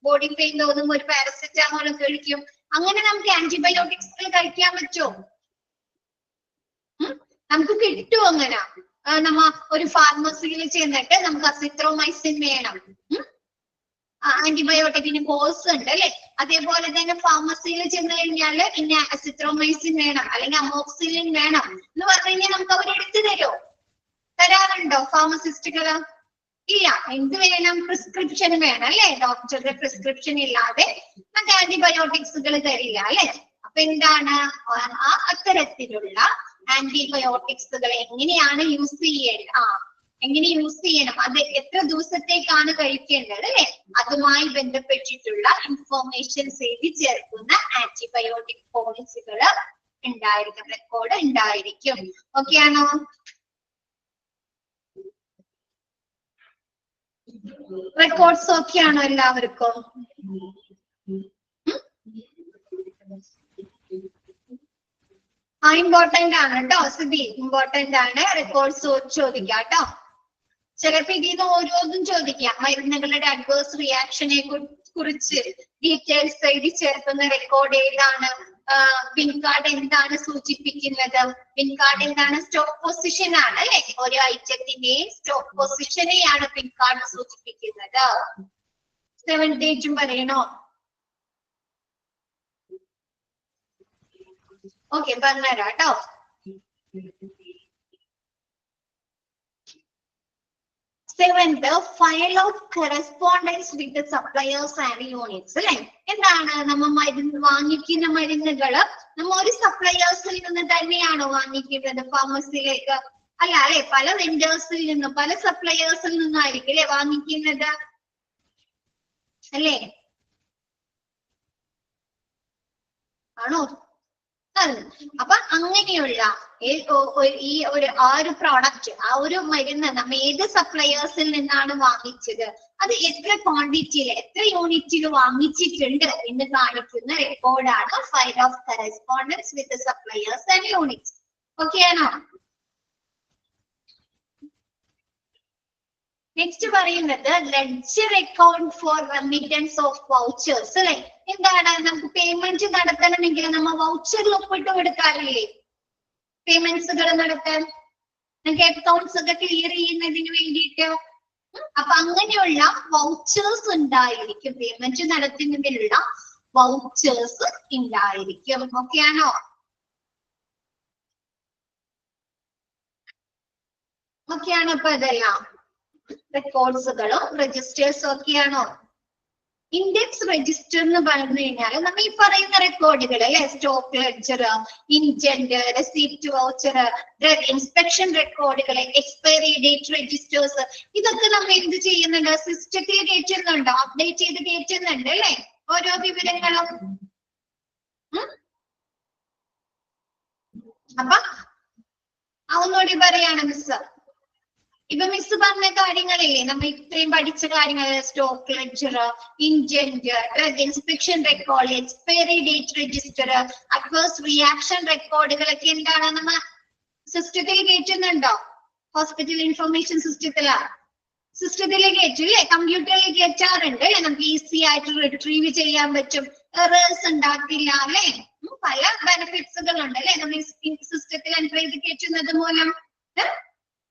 ബോഡി പെയിൻ തോന്നുമ്പോ ഒരു പാരസെറ്റാമോൾ കഴിക്കും. അങ്ങനെ നമുക്ക് ആന്റിബയോട്ടിക്സുകൾ കഴിക്കാൻ പറ്റുമോ? നമുക്ക് കിട്ടുമോ അങ്ങനെ? നമ്മ ഒരു ഫാർമസിയിൽ ചെന്നിട്ട് നമുക്ക് അസിത്രോമൈസിൻ വേണം, ആന്റിബയോട്ടിക്കിന് കോഴ്സ് ഉണ്ട് അല്ലെ, അതേപോലെ തന്നെ ഫാർമസിയിൽ ചെന്ന് കഴിഞ്ഞാല് പിന്നെ അസിത്രോമൈസിൻ വേണം അല്ലെങ്കിൽ അമോക്സിലിൻ വേണം എന്ന് പറഞ്ഞു കഴിഞ്ഞാൽ നമുക്ക് അവർ എടുത്തു തരാറുണ്ടോ ഫാർമസിസ്റ്റുകള്? ഇല്ല. എന്ത് വേണം? പ്രിസ്ക്രിപ്ഷൻ വേണം അല്ലെ, ഡോക്ടറുടെ പ്രിസ്ക്രിപ്ഷൻ ഇല്ലാതെ നമുക്ക് ആന്റിബയോട്ടിക്സുകൾ തരില്ല അല്ലെ. അപ്പൊ എന്താണ് അത്തരത്തിലുള്ള ആന്റിബയോട്ടിക്സുകൾ എങ്ങനെയാണ് യൂസ് എങ്ങനെ യൂസ് ചെയ്യണം, അത് എത്ര ദിവസത്തേക്കാണ് കഴിക്കേണ്ടത് അല്ലെ, അതുമായി ബന്ധപ്പെട്ടിട്ടുള്ള ഇൻഫോർമേഷൻസ് എഴുതി ചേർക്കുന്ന ആന്റിബയോട്ടിക് പോളിസികൾ ഉണ്ടായിരിക്കും, റെക്കോർഡ് ഉണ്ടായിരിക്കും. ഓക്കെ ആണോ? റെക്കോർഡ്സ് ഓക്കെ ആണോ എല്ലാവർക്കും? ഇമ്പോർട്ടന്റ് ആണ് കേട്ടോ സിബി, ഇമ്പോർട്ടന്റ് ആണ്. റെക്കോർഡ്സ് ചോദിക്കാം കേട്ടോ. ചിലപ്പോ ഇതിന്ന് ഓരോന്നും ചോദിക്കാം. മരുന്നുകളുടെ അഡ്വേഴ്സ് റിയാക്ഷനെ കുറിച്ച് ഡീറ്റെയിൽസ് എഴുതി ചേർക്കുന്ന റെക്കോർഡ് ഏതാണ്? പിൻ കാർഡ് എന്താണ് സൂചിപ്പിക്കുന്നത്? പിൻ കാർഡ് എന്താണ്? സ്റ്റോക്ക് പൊസിഷൻ ആണ് അല്ലെ, ഒരു ഐറ്റത്തിന്റെയും സ്റ്റോക്ക് പൊസിഷനെയാണ് പിൻ കാർഡ് സൂചിപ്പിക്കുന്നത്. 7 ഡേറ്റും പറയണോ? ഓക്കെ, പറഞ്ഞുതരാം കേട്ടോ. Seventh, file out correspondence with the suppliers and units അല്ലെ. എന്താണ് നമ്മ മരുന്ന് വാങ്ങിക്കുന്ന മരുന്നുകള് നമ്മ ഒരു സപ്ലയേഴ്സിൽ നിന്ന് തന്നെയാണോ വാങ്ങിക്കുന്നത് ഫാർമസിയിലേക്ക്, അല്ല അല്ലെ, പല വെൻഡേഴ്സിൽ നിന്നും പല സപ്ലയേഴ്സിൽ നിന്നായിരിക്കും അല്ലെ വാങ്ങിക്കുന്നത് അല്ലേ? ആണോ? അപ്പൊ അങ്ങനെയുള്ള ഈ ഒരു പ്രോഡക്റ്റ്, ആ ഒരു മരുന്ന് നമ്മ ഏത് സപ്ലയേഴ്സിൽ നിന്നാണ് വാങ്ങിച്ചത്, അത് എത്ര ക്വാണ്ടിറ്റിയിൽ എത്ര യൂണിറ്റിൽ വാങ്ങിച്ചിട്ടുണ്ട് എന്ന് കാണിക്കുന്ന റെക്കോർഡാണ് file of correspondence with suppliers and units. Okay ആണോ? നെക്സ്റ്റ് പറയുന്നത് ledger account for remittance of vouchers അല്ലെ. എന്താണ്? നമുക്ക് പേയ്മെന്റ് നടത്തണമെങ്കിൽ നമ്മൾ വൗച്ചറിൽ ഒപ്പിട്ട് കൊടുക്കാറില്ലേ പേയ്മെന്റ്സുകൾ നടത്താൻ, നമുക്ക് അക്കൗണ്ട്സ് ഒക്കെ ക്ലിയർ ചെയ്യുന്നതിന് വേണ്ടിയിട്ട്. അപ്പൊ അങ്ങനെയുള്ള വൗച്ചേഴ്സ് ഉണ്ടായിരിക്കും, പേയ്മെന്റ് നടത്തുന്നതിനുള്ള വൗച്ചേഴ്സ് ഉണ്ടായിരിക്കും. ഓക്കെ ആണോ? ഓക്കെ ആണോ? ഇപ്പൊ ഇതെല്ലാം റെക്കോർഡ്സുകളും രജിസ്റ്റേഴ്സും ഒക്കെയാണോ? ഇൻഡെക്സ് രജിസ്റ്റർ എന്ന് പറഞ്ഞു കഴിഞ്ഞാൽ നമ്മൾ ഈ പറയുന്ന റെക്കോർഡുകൾ അല്ലെ, stock ledger, indent, receipt voucher, inspection റെക്കോർഡുകൾ, എക്സ്പയറി ഡേറ്റ് രജിസ്റ്റേഴ്സ്, ഇതൊക്കെ നമ്മൾ എന്ത് ചെയ്യുന്നുണ്ട്? സിസ്റ്റത്തിൽ കയറ്റുന്നുണ്ടോ? അപ്ഡേറ്റ് ചെയ്ത് കയറ്റുന്നുണ്ട് അല്ലെ ഓരോ വിവരങ്ങളും. അപ്പൊ ഒന്നുകൂടി പറയാണ് മിസ്. ഇപ്പൊ മിസ് പറഞ്ഞ കാര്യങ്ങളില്ലേ, നമ്മൾ ഇത്രയും പഠിച്ച കാര്യങ്ങൾ, stock ledger, indent, inspection record, expiry date register, adverse reaction റെക്കോർഡുകളൊക്കെ എന്താണ് നമ്മ സിസ്റ്റത്തിൽ കയറ്റുന്നുണ്ടോ? ഹോസ്പിറ്റൽ ഇൻഫർമേഷൻ സിസ്റ്റത്തിൽ കയറ്റില്ലേ, കമ്പ്യൂട്ടറിൽ കയറ്റാറുണ്ട് അല്ലെ. നമുക്ക് ഈസി ആയിട്ട് റിട്രീവ് ചെയ്യാൻ പറ്റും, എറേഴ്സ് ഉണ്ടാക്കില്ല അല്ലെ. പല ബെനിഫിറ്റ്സുകൾ ഉണ്ട് അല്ലെ നമ്മൾ സിസ്റ്റത്തിൽ എൻട്രി ചെയ്ത് കയറ്റുന്നത് മൂലം.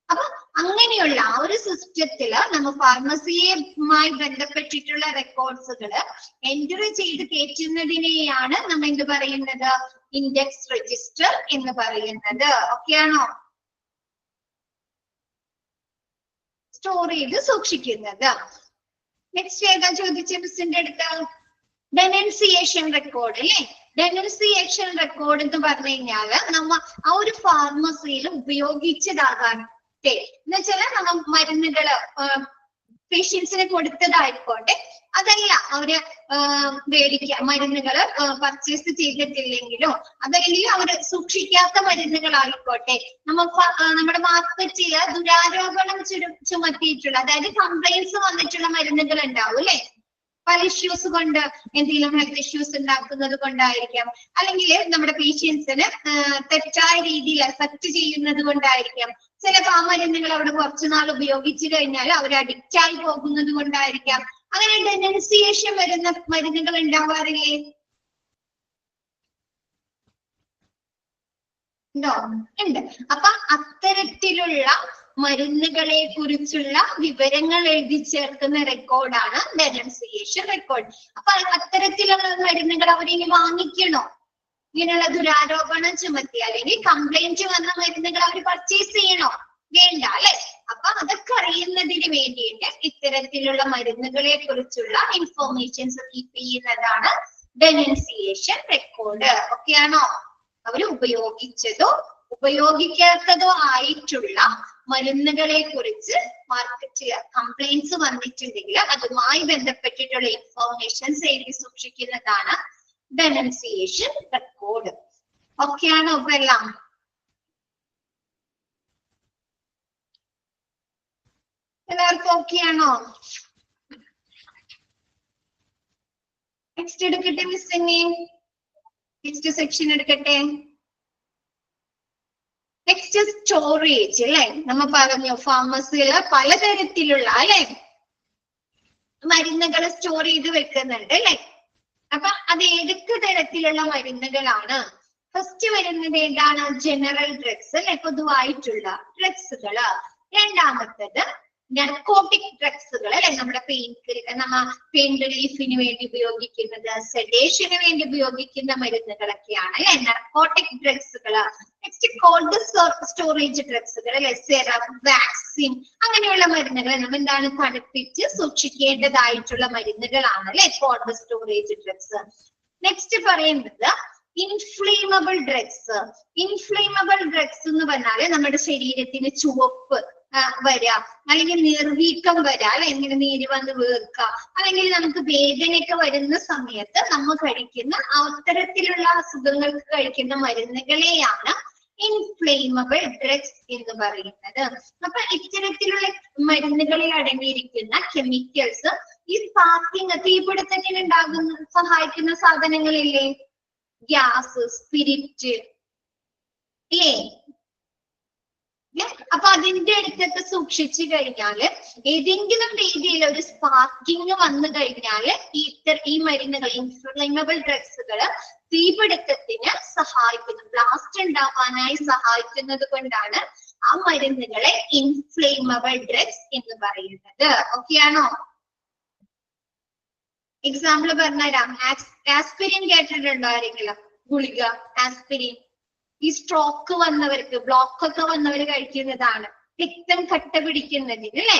അപ്പൊ അങ്ങനെയുള്ള ആ ഒരു സിസ്റ്റത്തില് നമ്മൾ ഫാർമസിയുമായി ബന്ധപ്പെട്ടിട്ടുള്ള റെക്കോർഡ്സുകൾ എൻട്രി ചെയ്ത് കയറ്റുന്നതിനെയാണ് നമ്മൾ എന്ത് പറയുന്നത്? ഇൻഡെക്സ് രജിസ്റ്റർ എന്ന് പറയുന്നത്. ഓക്കെ ആണോ? സ്റ്റോർ ചെയ്ത് സൂക്ഷിക്കുന്നത്. നെക്സ്റ്റ് ഏതാ ചോദിച്ച മിസ്സിന്റെ അടുത്ത്? ഡെനൻസിയേഷൻ റെക്കോർഡ് അല്ലേ. ഡെനൻസിയേഷൻ റെക്കോർഡ് എന്ന് പറഞ്ഞു കഴിഞ്ഞാല് നമ്മ ആ ഒരു ഫാർമസിയിൽ ഉപയോഗിച്ചതാകാൻ എന്ന് വെച്ചാല് നമ്മൾ മരുന്നുകള് പേഷ്യൻസിന് കൊടുത്തതായിക്കോട്ടെ, അതല്ല അവര് മരുന്നുകള് പർച്ചേസ് ചെയ്തിട്ടില്ലെങ്കിലോ, അതല്ലെങ്കിൽ അവര് സൂക്ഷിക്കാത്ത മരുന്നുകളായിക്കോട്ടെ, നമ്മുടെ മാർക്കറ്റില് ദുരാരോപണം ചുമത്തിയിട്ടുള്ള, അതായത് കംപ്ലൈൻസ് വന്നിട്ടുള്ള മരുന്നുകൾ ഉണ്ടാവും അല്ലെ. പല ഇഷ്യൂസ് കൊണ്ട്, എന്തെങ്കിലും ഹെൽത്ത് ഇഷ്യൂസ് ഉണ്ടാക്കുന്നത് കൊണ്ടായിരിക്കാം, അല്ലെങ്കിൽ നമ്മുടെ പേഷ്യൻസിന് തെറ്റായ രീതിയിൽ എഫക്ട് ചെയ്യുന്നത് കൊണ്ടായിരിക്കാം, ചിലപ്പോൾ ആ മരുന്നുകൾ അവിടെ കുറച്ചുനാൾ ഉപയോഗിച്ചു കഴിഞ്ഞാൽ അവർ അഡിക്റ്റ് ആയി പോകുന്നത് കൊണ്ടായിരിക്കാം. അങ്ങനെ ഡെനൻസിയേഷൻ വരുന്ന മരുന്നുകൾ ഉണ്ടാവാറില്ലേ? ഉണ്ടോ? ഉണ്ട്. അപ്പൊ അത്തരത്തിലുള്ള മരുന്നുകളെ കുറിച്ചുള്ള വിവരങ്ങൾ എഴുതി ചേർക്കുന്ന റെക്കോർഡാണ് ഡെനൻസിയേഷൻ റെക്കോർഡ്. അപ്പൊ അത്തരത്തിലുള്ള മരുന്നുകൾ അവരിനി വാങ്ങിക്കണോ? ഇങ്ങനെയുള്ള ദുരാരോപണം ചുമത്തി അല്ലെങ്കിൽ കംപ്ലൈന്റ് വന്ന മരുന്നുകൾ അവർ പർച്ചേസ് ചെയ്യണോ? വേണ്ട അല്ലെ. അപ്പൊ അതൊക്കെ അറിയുന്നതിന് വേണ്ടിയിട്ട് ഇത്തരത്തിലുള്ള മരുന്നുകളെ കുറിച്ചുള്ള ഇൻഫോർമേഷൻസ് കീപ്പ് ചെയ്യുന്നതാണ് ഡെനൻസിയേഷൻ റെക്കോർഡ്. ഓക്കെ ആണോ? അവർ ഉപയോഗിച്ചതോ ഉപയോഗിക്കാത്തതോ ആയിട്ടുള്ള മരുന്നുകളെ കുറിച്ച് മാർക്കറ്റിൽ കംപ്ലൈന്റ്സ് വന്നിട്ടുണ്ടെങ്കിൽ അതുമായി ബന്ധപ്പെട്ടിട്ടുള്ള ഇൻഫോർമേഷൻസ് എഴുതി സൂക്ഷിക്കുന്നതാണ് ഡെനൻസിയേഷൻ റെക്കോർഡ്. ഓക്കെ ആണോ? ഇപ്പൊ എല്ലാം എല്ലാവർക്കും ഓക്കെ ആണോ? നെക്സ്റ്റ് എടുക്കട്ടെ മിസ്സിനെ, നെക്സ്റ്റ് സെക്ഷൻ എടുക്കട്ടെ. നെക്സ്റ്റ് സ്റ്റോറേജ് അല്ലെ. നമ്മ പറഞ്ഞു ഫാർമസിയില് പലതരത്തിലുള്ള അല്ലെ മരുന്നുകൾ സ്റ്റോർ ചെയ്ത് വെക്കുന്നുണ്ട് അല്ലെ. അപ്പൊ അത് ഏതൊക്കെ തരത്തിലുള്ള മരുന്നുകളാണ്? ഫസ്റ്റ് വരുന്നത് ഏതാണ്? ജനറൽ ഡ്രഗ്സ് അല്ലെ, പൊതുവായിട്ടുള്ള ഡ്രഗ്സുകള്. രണ്ടാമത്തത് നർക്കോട്ടിക് ഡ്രഗ്സുകൾ അല്ലെ, നമ്മുടെ പെയിൻ റിലീഫിന് വേണ്ടി ഉപയോഗിക്കുന്നത്, സെഡേഷന് വേണ്ടി ഉപയോഗിക്കുന്ന മരുന്നുകളൊക്കെയാണ് അല്ലെ നർക്കോട്ടിക് ഡ്രഗ്സുകള്. നെക്സ്റ്റ് കോൾഡ് സ്റ്റോറേജ് ഡ്രഗ്സുകൾ അല്ലെ, സെറം, വാക്സിൻ, അങ്ങനെയുള്ള മരുന്നുകൾ നമ്മൾ എന്താണ് തണുപ്പിച്ച് സൂക്ഷിക്കേണ്ടതായിട്ടുള്ള മരുന്നുകളാണ് അല്ലെ കോൾഡ് സ്റ്റോറേജ് ഡ്രഗ്സ്. നെക്സ്റ്റ് പറയുന്നത് ഇൻഫ്ലേമബിൾ ഡ്രഗ്സ്. ഇൻഫ്ലേമബിൾ ഡ്രഗ്സ് എന്ന് പറഞ്ഞാല് നമ്മുടെ ശരീരത്തിന് ചുവപ്പ് വരാ, അല്ലെങ്കിൽ നീർവീക്കം വരാ, അല്ലെ ഇങ്ങനെ നീര് വന്ന് വീർക്കുക, അല്ലെങ്കിൽ നമുക്ക് വേദനയൊക്കെ വരുന്ന സമയത്ത് നമ്മൾ കഴിക്കുന്ന അത്തരത്തിലുള്ള അസുഖങ്ങൾക്ക് കഴിക്കുന്ന മരുന്നുകളെയാണ് ഇൻഫ്ലേമബിൾ ഡ്രഗ്സ് എന്ന് പറയുന്നത്. അപ്പൊ ഇത്തരത്തിലുള്ള മരുന്നുകളിൽ അടങ്ങിയിരിക്കുന്ന കെമിക്കൽസ് ഈ സ്പാർക്കിംഗ്, തീപിടുത്തത്തിന് ഉണ്ടാകുന്ന സഹായിക്കുന്ന സാധനങ്ങളില്ലേ, ഗ്യാസ്, സ്പിരിറ്റ് ഇല്ലേ. അപ്പൊ അതിന്റെ അടുത്തൊക്കെ സൂക്ഷിച്ചു കഴിഞ്ഞാല് ഏതെങ്കിലും രീതിയിൽ ഒരു സ്പാർക്കിംഗ് വന്നു കഴിഞ്ഞാല് ഈ മരുന്നുകൾ, ഇൻഫ്ലേമബിൾ ഡ്രഗ്സുകള് തീപിടുത്തത്തിന് സഹായിക്കുന്നു, ബ്ലാസ്റ്റ് ഉണ്ടാവാനായി സഹായിക്കുന്നത് കൊണ്ടാണ് ആ മരുന്നുകളെ ഇൻഫ്ലേമബിൾ ഡ്രഗ്സ് എന്ന് പറയുന്നത്. ഓക്കെ ആണോ? എക്സാമ്പിൾ പറഞ്ഞുതരാം. ആസ്പിരിൻ കേട്ടിട്ടുണ്ടോ ആരെങ്കിലും? ഗുളിക ആസ്പിരിൻ ഈ സ്ട്രോക്ക് വന്നവർക്ക്, ബ്ലോക്ക് ഒക്കെ വന്നവർ കഴിക്കുന്നതാണ്. രക്തം കട്ട പിടിക്കുന്നതിന് അല്ലെ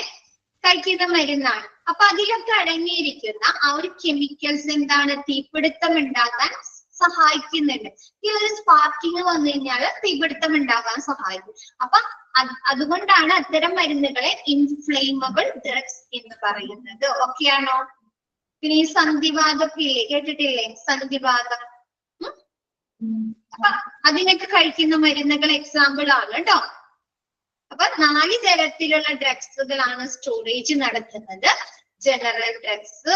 കഴിക്കുന്ന മരുന്നാണ്. അപ്പൊ അതിലൊക്കെ അടങ്ങിയിരിക്കുന്ന ആ ഒരു കെമിക്കൽസ് എന്താണ്, തീപിടുത്തം ഉണ്ടാകാൻ സഹായിക്കുന്നുണ്ട്. ഈ ഒരു സ്പാർക്കിംഗ് വന്നു കഴിഞ്ഞാൽ തീപിടുത്തം ഉണ്ടാകാൻ സഹായിക്കും. അപ്പൊ അതുകൊണ്ടാണ് അത്തരം മരുന്നുകളെ ഇൻഫ്ലേമബിൾ ഡ്രഗ്സ് എന്ന് പറയുന്നത്. ഓക്കെ ആണോ? പിന്നെ ഈ സന്ധിവാതം ഇല്ലേ, കേട്ടിട്ടില്ലേ? സന്ധിവാതം, അപ്പൊ അതിനൊക്കെ കഴിക്കുന്ന മരുന്നുകൾ എക്സാമ്പിൾ ആണ് കേട്ടോ. അപ്പൊ 4 തരത്തിലുള്ള ഡ്രഗ്സുകളാണ് സ്റ്റോറേജ് നടത്തുന്നത്. ജനറൽ ഡ്രഗ്സ്,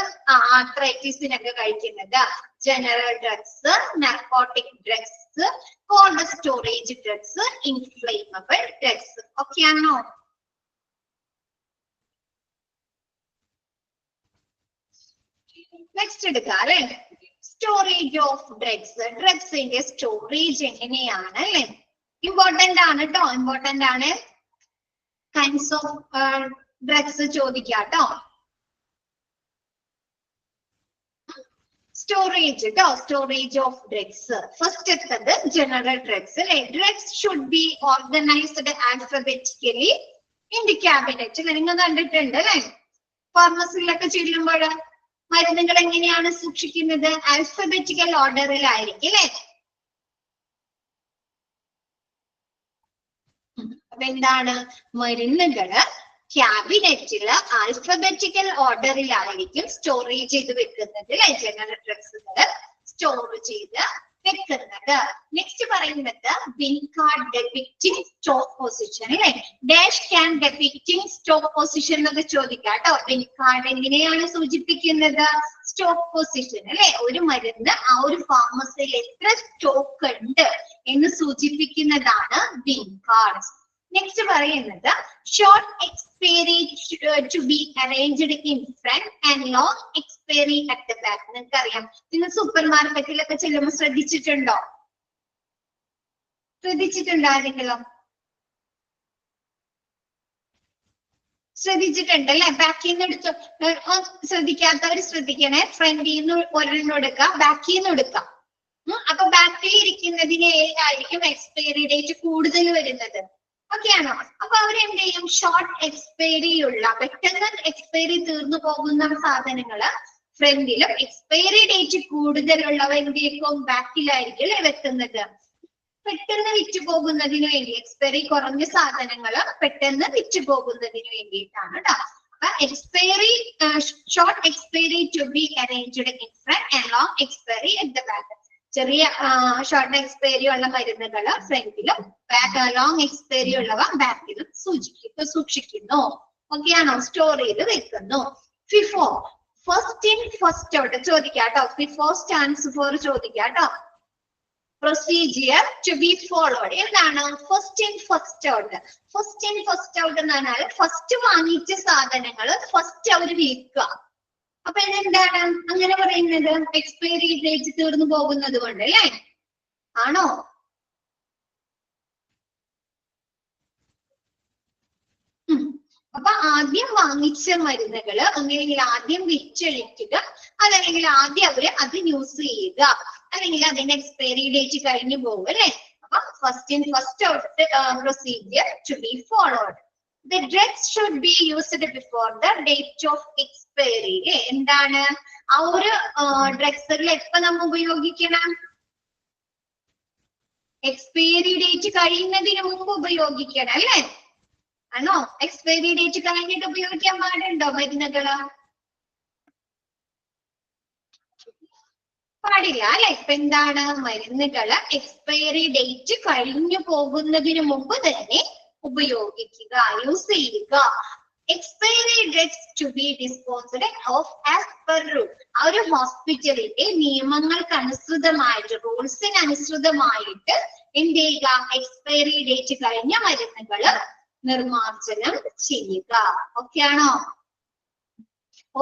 ആർത്രൈറ്റിസിനൊക്കെ കഴിക്കുന്നത് general drugs, narcotic drugs, cold storage drugs, inflammable drugs. Okay ആണോ? നെക്സ്റ്റ് എടുക്കാം അല്ലെ. Storage of drugs. ഡ്രഗ്സിന്റെ സ്റ്റോറേജ് എങ്ങനെയാണ് അല്ലെ, ഇമ്പോർട്ടന്റ് ആണ് കേട്ടോ, ഇമ്പോർട്ടന്റ് ആണ്. കൈൻഡ്സ് ഓഫ് ഡ്രഗ്സ് ചോദിക്കാട്ടോ. സ്റ്റോറേജ് കേട്ടോ, സ്റ്റോറേജ് ഓഫ് ഡ്രഗ്സ്. ഫസ്റ്റ് എത്തത് ജനറൽ ഡ്രഗ്സ് അല്ലെ. Drugs should be organised alphabetically in the cabinet. നിങ്ങൾ കണ്ടിട്ടുണ്ട് അല്ലെ, ഫാർമസിയിലൊക്കെ ചെല്ലുമ്പോൾ മരുന്നുകൾ എങ്ങനെയാണ് സൂക്ഷിക്കുന്നത്? ആൽഫബറ്റിക്കൽ ഓർഡറിലായിരിക്കും അല്ലെ. അപ്പൊ എന്താണ്, മരുന്നുകള് ക്യാബിനറ്റില് ആൽഫബറ്റിക്കൽ ഓർഡറിലായിരിക്കും സ്റ്റോറേജ് ചെയ്ത് വെക്കുന്നത് അല്ലെ. ജനറൽ ഡ്രഗ്സുകള് സ്റ്റോർ ചെയ്ത് വെക്കുന്നത്. നെക്സ്റ്റ് പറയുന്നത് bin card depicting stock position അല്ലെ. Dash can depicting stock position എന്നൊക്കെ ചോദിക്കാം കേട്ടോ. ബിൻ കാർഡ് എങ്ങനെയാണ് സൂചിപ്പിക്കുന്നത്? സ്റ്റോക്ക് പൊസിഷൻ അല്ലെ. ഒരു മരുന്ന് ആ ഒരു ഫാർമസിയിൽ എത്ര സ്റ്റോക്ക് ഉണ്ട് എന്ന് സൂചിപ്പിക്കുന്നതാണ് ബിൻ കാർഡ്. നെക്സ്റ്റ് പറയുന്നത് short expiry to be arranged in front and long expiry at the back. നിങ്ങൾക്ക് അറിയാം, നിങ്ങൾ സൂപ്പർ മാർക്കറ്റിലൊക്കെ ചെല്ലുമ്പോൾ ശ്രദ്ധിച്ചിട്ടുണ്ടോ? ആരെങ്കിലും ശ്രദ്ധിച്ചിട്ടുണ്ട് അല്ലെ? ബാക്കിൽ നിന്ന് എടുത്തു. ശ്രദ്ധിക്കാത്തവർ ശ്രദ്ധിക്കണേ. ഫ്രണ്ടിൽ നിന്ന് ഒരെണ്ണം എടുക്കാം, ബാക്കിൽ നിന്ന് എടുക്കാം. അപ്പൊ ബാക്കിൽ ഇരിക്കുന്നതിന് ഏതായിരിക്കും എക്സ്പയറി ഡേറ്റ് കൂടുതൽ വരുന്നത്? ഓക്കെ ആണോ? അപ്പൊ അവരെന്ത് ചെയ്യും? ഷോർട്ട് എക്സ്പയറി ഉള്ള, പെട്ടെന്ന് എക്സ്പയറി തീർന്നു പോകുന്ന സാധനങ്ങള് ഫ്രണ്ടിലും, എക്സ്പയറി ഡേറ്റ് കൂടുതലുള്ളവ എന്ത് ചെയ്യും? ബാക്കിലായിരിക്കും അല്ലെ വെക്കുന്നത്. പെട്ടെന്ന് വിറ്റ് പോകുന്നതിന് വേണ്ടി, എക്സ്പയറി കുറഞ്ഞ സാധനങ്ങള് പെട്ടെന്ന് വിറ്റ് പോകുന്നതിന് വേണ്ടിയിട്ടാണ് കേട്ടോ. അപ്പൊ expiry, short expiry to be arranged in front and long expiry at the back. ചെറിയ ഷോർട്ട് എക്സ്പയറി ഉള്ള മരുന്നുകള് ഫ്രണ്ടിലും, ലോങ് എക്സ്പയറി ഉള്ളവ ബാക്കിലും സൂക്ഷിക്കുന്നു. ഓക്കെ ആണോ? സ്റ്റോർ ചെയ്ത് വെക്കുന്നു. FIFO, first in first out ചോദിക്കാട്ടോ. ഫിഫോ സ്റ്റാൻഡ്സ് ഫോർ ചോദിക്കാട്ടോ. Procedure to be followed. എന്താണ് first in first out? First in first out എന്ന് പറഞ്ഞാൽ ഫസ്റ്റ് വാങ്ങിച്ച സാധനങ്ങൾ ഫസ്റ്റ് അവർ വിൽക്കുക. അപ്പൊ ഇതെന്താണ് അങ്ങനെ പറയുന്നത്? എക്സ്പയറി ഡേറ്റ് തീർന്നു പോകുന്നത് കൊണ്ട് അല്ലേ? ആണോ? അപ്പൊ ആദ്യം വാങ്ങിച്ച മരുന്നുകള് ഒന്നെങ്കിൽ ആദ്യം വിറ്റഴിക്കുക, അല്ലെങ്കിൽ ആദ്യം അവര് അത് യൂസ് ചെയ്യുക, അല്ലെങ്കിൽ അതിന്റെ എക്സ്പയറി ഡേറ്റ് കഴിഞ്ഞു പോകും അല്ലെ. അപ്പൊ first in first out procedure to be followed. The drugs should be used before the date of expiry. എന്താണ് ആ ഒരു ഡ്രഗ്സുകൾ എപ്പോ നമ്മൾ ഉപയോഗിക്കണം? എക്സ്പയറി ഡേറ്റ് കഴിയുന്നതിന് മുമ്പ് ഉപയോഗിക്കണം അല്ലേ? ആണോ? എക്സ്പയറി ഡേറ്റ് കഴിഞ്ഞിട്ട് ഉപയോഗിക്കാൻ പാടുണ്ടോ മരുന്നുകള്? പാടില്ല അല്ലെ? ഇപ്പൊ എന്താണ്? മരുന്നുകള് എക്സ്പയറി ഡേറ്റ് കഴിഞ്ഞു പോകുന്നതിന് മുമ്പ് തന്നെ ഉപയോഗിക്കുക, യൂസ് ചെയ്യുക. Expiry dates to be disposed of as per rule. ആ ഒരു ഹോസ്പിറ്റലിന്റെ നിയമങ്ങൾക്ക് അനുസൃതമായിട്ട്, റൂൾസിന് അനുസൃതമായിട്ട് എന്ത് ചെയ്യുക? എക്സ്പയറി ഡേറ്റ് കഴിഞ്ഞ മരുന്നുകള് നിർമ്മാർജ്ജനം ചെയ്യുക. ഓക്കെ ആണോ?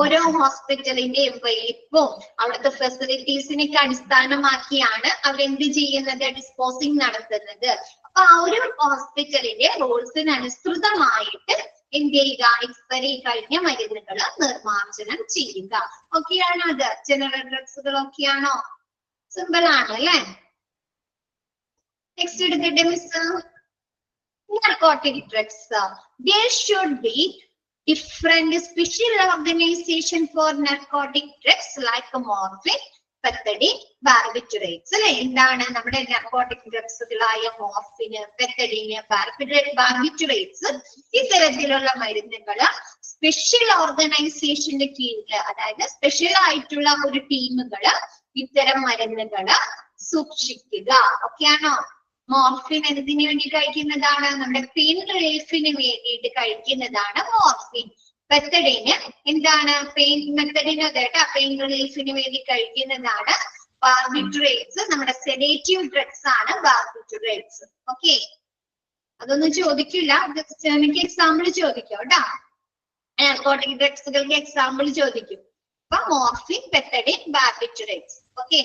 ഓരോ ഹോസ്പിറ്റലിന്റെയും വലിപ്പവും അവിടുത്തെ ഫെസിലിറ്റീസിനൊക്കെ അടിസ്ഥാനമാക്കിയാണ് അവരെന്ത് ചെയ്യുന്നത്? ഡിസ്പോസിങ് നടത്തുന്നത്. അപ്പൊ ആ ഒരു ഹോസ്പിറ്റലിന്റെ റൂൾസിന് അനുസൃതമായിട്ട് എന്ത് ചെയ്യുക? എക്സ്പയറി കഴിഞ്ഞ മരുന്നുകൾ നിർമ്മാർജ്ജനം ചെയ്യുക. ഓക്കെയാണോ? അത് ജനറൽ ഡ്രഗ്സുകൾ ഒക്കെയാണോ? സിമ്പിൾ ആണ് അല്ലെ? നെക്സ്റ്റ് എടുക്കട്ടെ miss. Narcotic drugs. There should be different special organization for narcotic drugs like morphine, pethidine, barbiturates. അല്ലെ? എന്താണ് നമ്മുടെ നാർക്കോട്ടിക് ഡ്രഗ്സുകളായ മോർഫിന്, പെത്തഡിന്, ബാർബിറ്റുറേറ്റ്സ് ഇത്തരത്തിലുള്ള മരുന്നുകള് സ്പെഷ്യൽ ഓർഗനൈസേഷന്റെ കീഴില്, അതായത് സ്പെഷ്യൽ ആയിട്ടുള്ള ഒരു ടീമുകള് ഇത്തരം മരുന്നുകള് സൂക്ഷിക്കുക. ഓക്കെയാണോ? മോർഫിൻ എന്തിനു വേണ്ടി കഴിക്കുന്നതാണ്? നമ്മുടെ പെയിൻ റിലീഫിന് വേണ്ടിയിട്ട് കഴിക്കുന്നതാണ് മോർഫിൻ. പെത്തഡിന് എന്താണ്? മെത്തഡിന് കേട്ടോ, പെയിൻ റിലീഫിന് വേണ്ടി കഴിക്കുന്നതാണ്. ബാർബിറ്റുറേറ്റ്സ് നമ്മുടെ സെഡേറ്റീവ് ഡ്രഗ്സ് ആണ് ബാർബിറ്റുറേറ്റ്സ്. ഓക്കെ, അതൊന്നും ചോദിക്കില്ല, എനിക്ക് എക്സാമ്പിൾ ചോദിക്കും കേട്ടോ. നാർക്കോട്ടിക് ഡ്രഗ്സുകൾക്ക് എക്സാമ്പിൾ ചോദിക്കും. അപ്പൊ morphine, pethidine, barbiturates. Okay,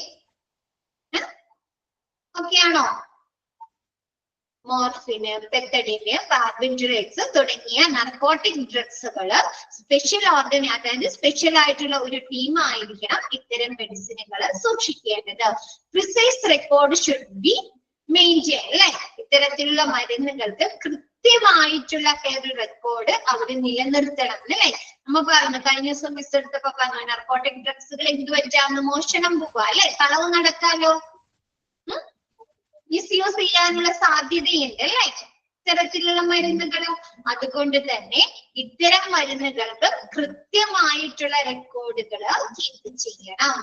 okay ആണോ? മോർഫിന്, പെത്തഡിന്, ബാർബിറ്റുറേറ്റ്സ് തുടങ്ങിയ നാർക്കോട്ടിക് ഡ്രഗ്സുകള് സ്പെഷ്യൽ അതായത് സ്പെഷ്യൽ ആയിട്ടുള്ള ഒരു ടീം ആയിരിക്കണം ഇത്തരം മെഡിസിനുകൾ സൂക്ഷിക്കേണ്ടത്. Precise record should be maintain അല്ലെ? ഇത്തരത്തിലുള്ള മരുന്നുകൾക്ക് കൃത്യമായിട്ടുള്ള ഒരു റെക്കോർഡ് അവർ നിലനിർത്തണം അല്ലെ? നമ്മ പറഞ്ഞു, കഴിഞ്ഞ ദിവസം മിസ് എടുത്തപ്പോ പറഞ്ഞു, നാർക്കോട്ടിക് ഡ്രഗ്സുകൾ എന്ത് പറ്റാന്ന്? മോഷണം പോവാ അല്ലെ? കളവ് നടക്കാലോ, മിസ്യൂസ് ചെയ്യാനുള്ള സാധ്യതയുണ്ട് അല്ലെ ഇത്തരത്തിലുള്ള മരുന്നുകൾ. അതുകൊണ്ട് തന്നെ ഇത്തരം മരുന്നുകൾക്ക് കൃത്യമായിട്ടുള്ള റെക്കോർഡുകൾ കീപ്പ് ചെയ്യണം.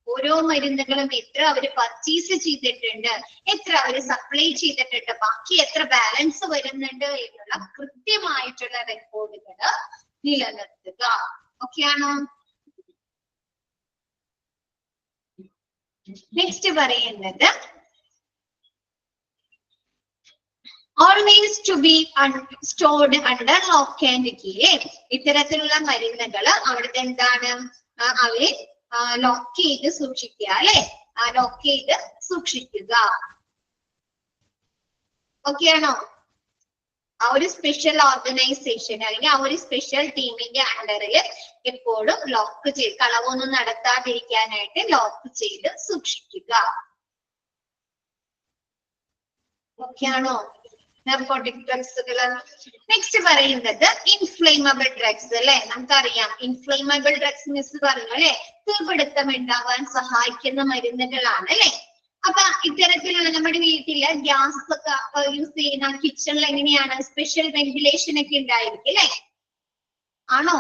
ഓരോ മരുന്നുകളും എത്ര അവർ പർച്ചേസ് ചെയ്തിട്ടുണ്ട്, എത്ര അവർ സപ്ലൈ ചെയ്തിട്ടുണ്ട്, ബാക്കി എത്ര ബാലൻസ് വരുന്നുണ്ട് എന്നുള്ള കൃത്യമായിട്ടുള്ള റെക്കോർഡുകൾ നിലനിർത്തുക. ഓക്കെയാണോ? നെക്സ്റ്റ് പറയുന്നത് always to be stored under lock and key. ഇത്തരത്തിലുള്ള മരുന്നുകൾ അവിടുത്തെ എന്താണ്? അവരെ ലോക്ക് ചെയ്ത് സൂക്ഷിക്കുക അല്ലെ? ലോക്ക് ചെയ്ത് സൂക്ഷിക്കുക. ഓക്കെയാണോ? ആ ഒരു സ്പെഷ്യൽ ഓർഗനൈസേഷൻ അല്ലെങ്കിൽ ആ ഒരു സ്പെഷ്യൽ ടീമിന്റെ അണ്ടറിൽ എപ്പോഴും ലോക്ക് ചെയ്ത്, കളവൊന്നും നടത്താതിരിക്കാനായിട്ട് ലോക്ക് ചെയ്ത് സൂക്ഷിക്കുക. ഓക്കെയാണോ? നാർക്കോട്ടിക് ഡ്രഗ്സുകള്. നെക്സ്റ്റ് പറയുന്നത് ഇൻഫ്ലേമബിൾ ഡ്രഗ്സ് അല്ലെ? നമുക്കറിയാം ഇൻഫ്ലേമബിൾ ഡ്രഗ്സ് മിസ് പറഞ്ഞു അല്ലെ? തീപിടുത്തം ഉണ്ടാവാൻ സഹായിക്കുന്ന മരുന്നുകളാണ് അല്ലെ? അപ്പൊ ഇത്തരത്തിലുള്ള നമ്മുടെ വീട്ടില് ഗ്യാസ് ഒക്കെ യൂസ് ചെയ്യുന്ന കിച്ചണിൽ എങ്ങനെയാണ്? സ്പെഷ്യൽ വെന്റിലേഷൻ ഒക്കെ ഉണ്ടായിരിക്കും അല്ലെ? ആണോ?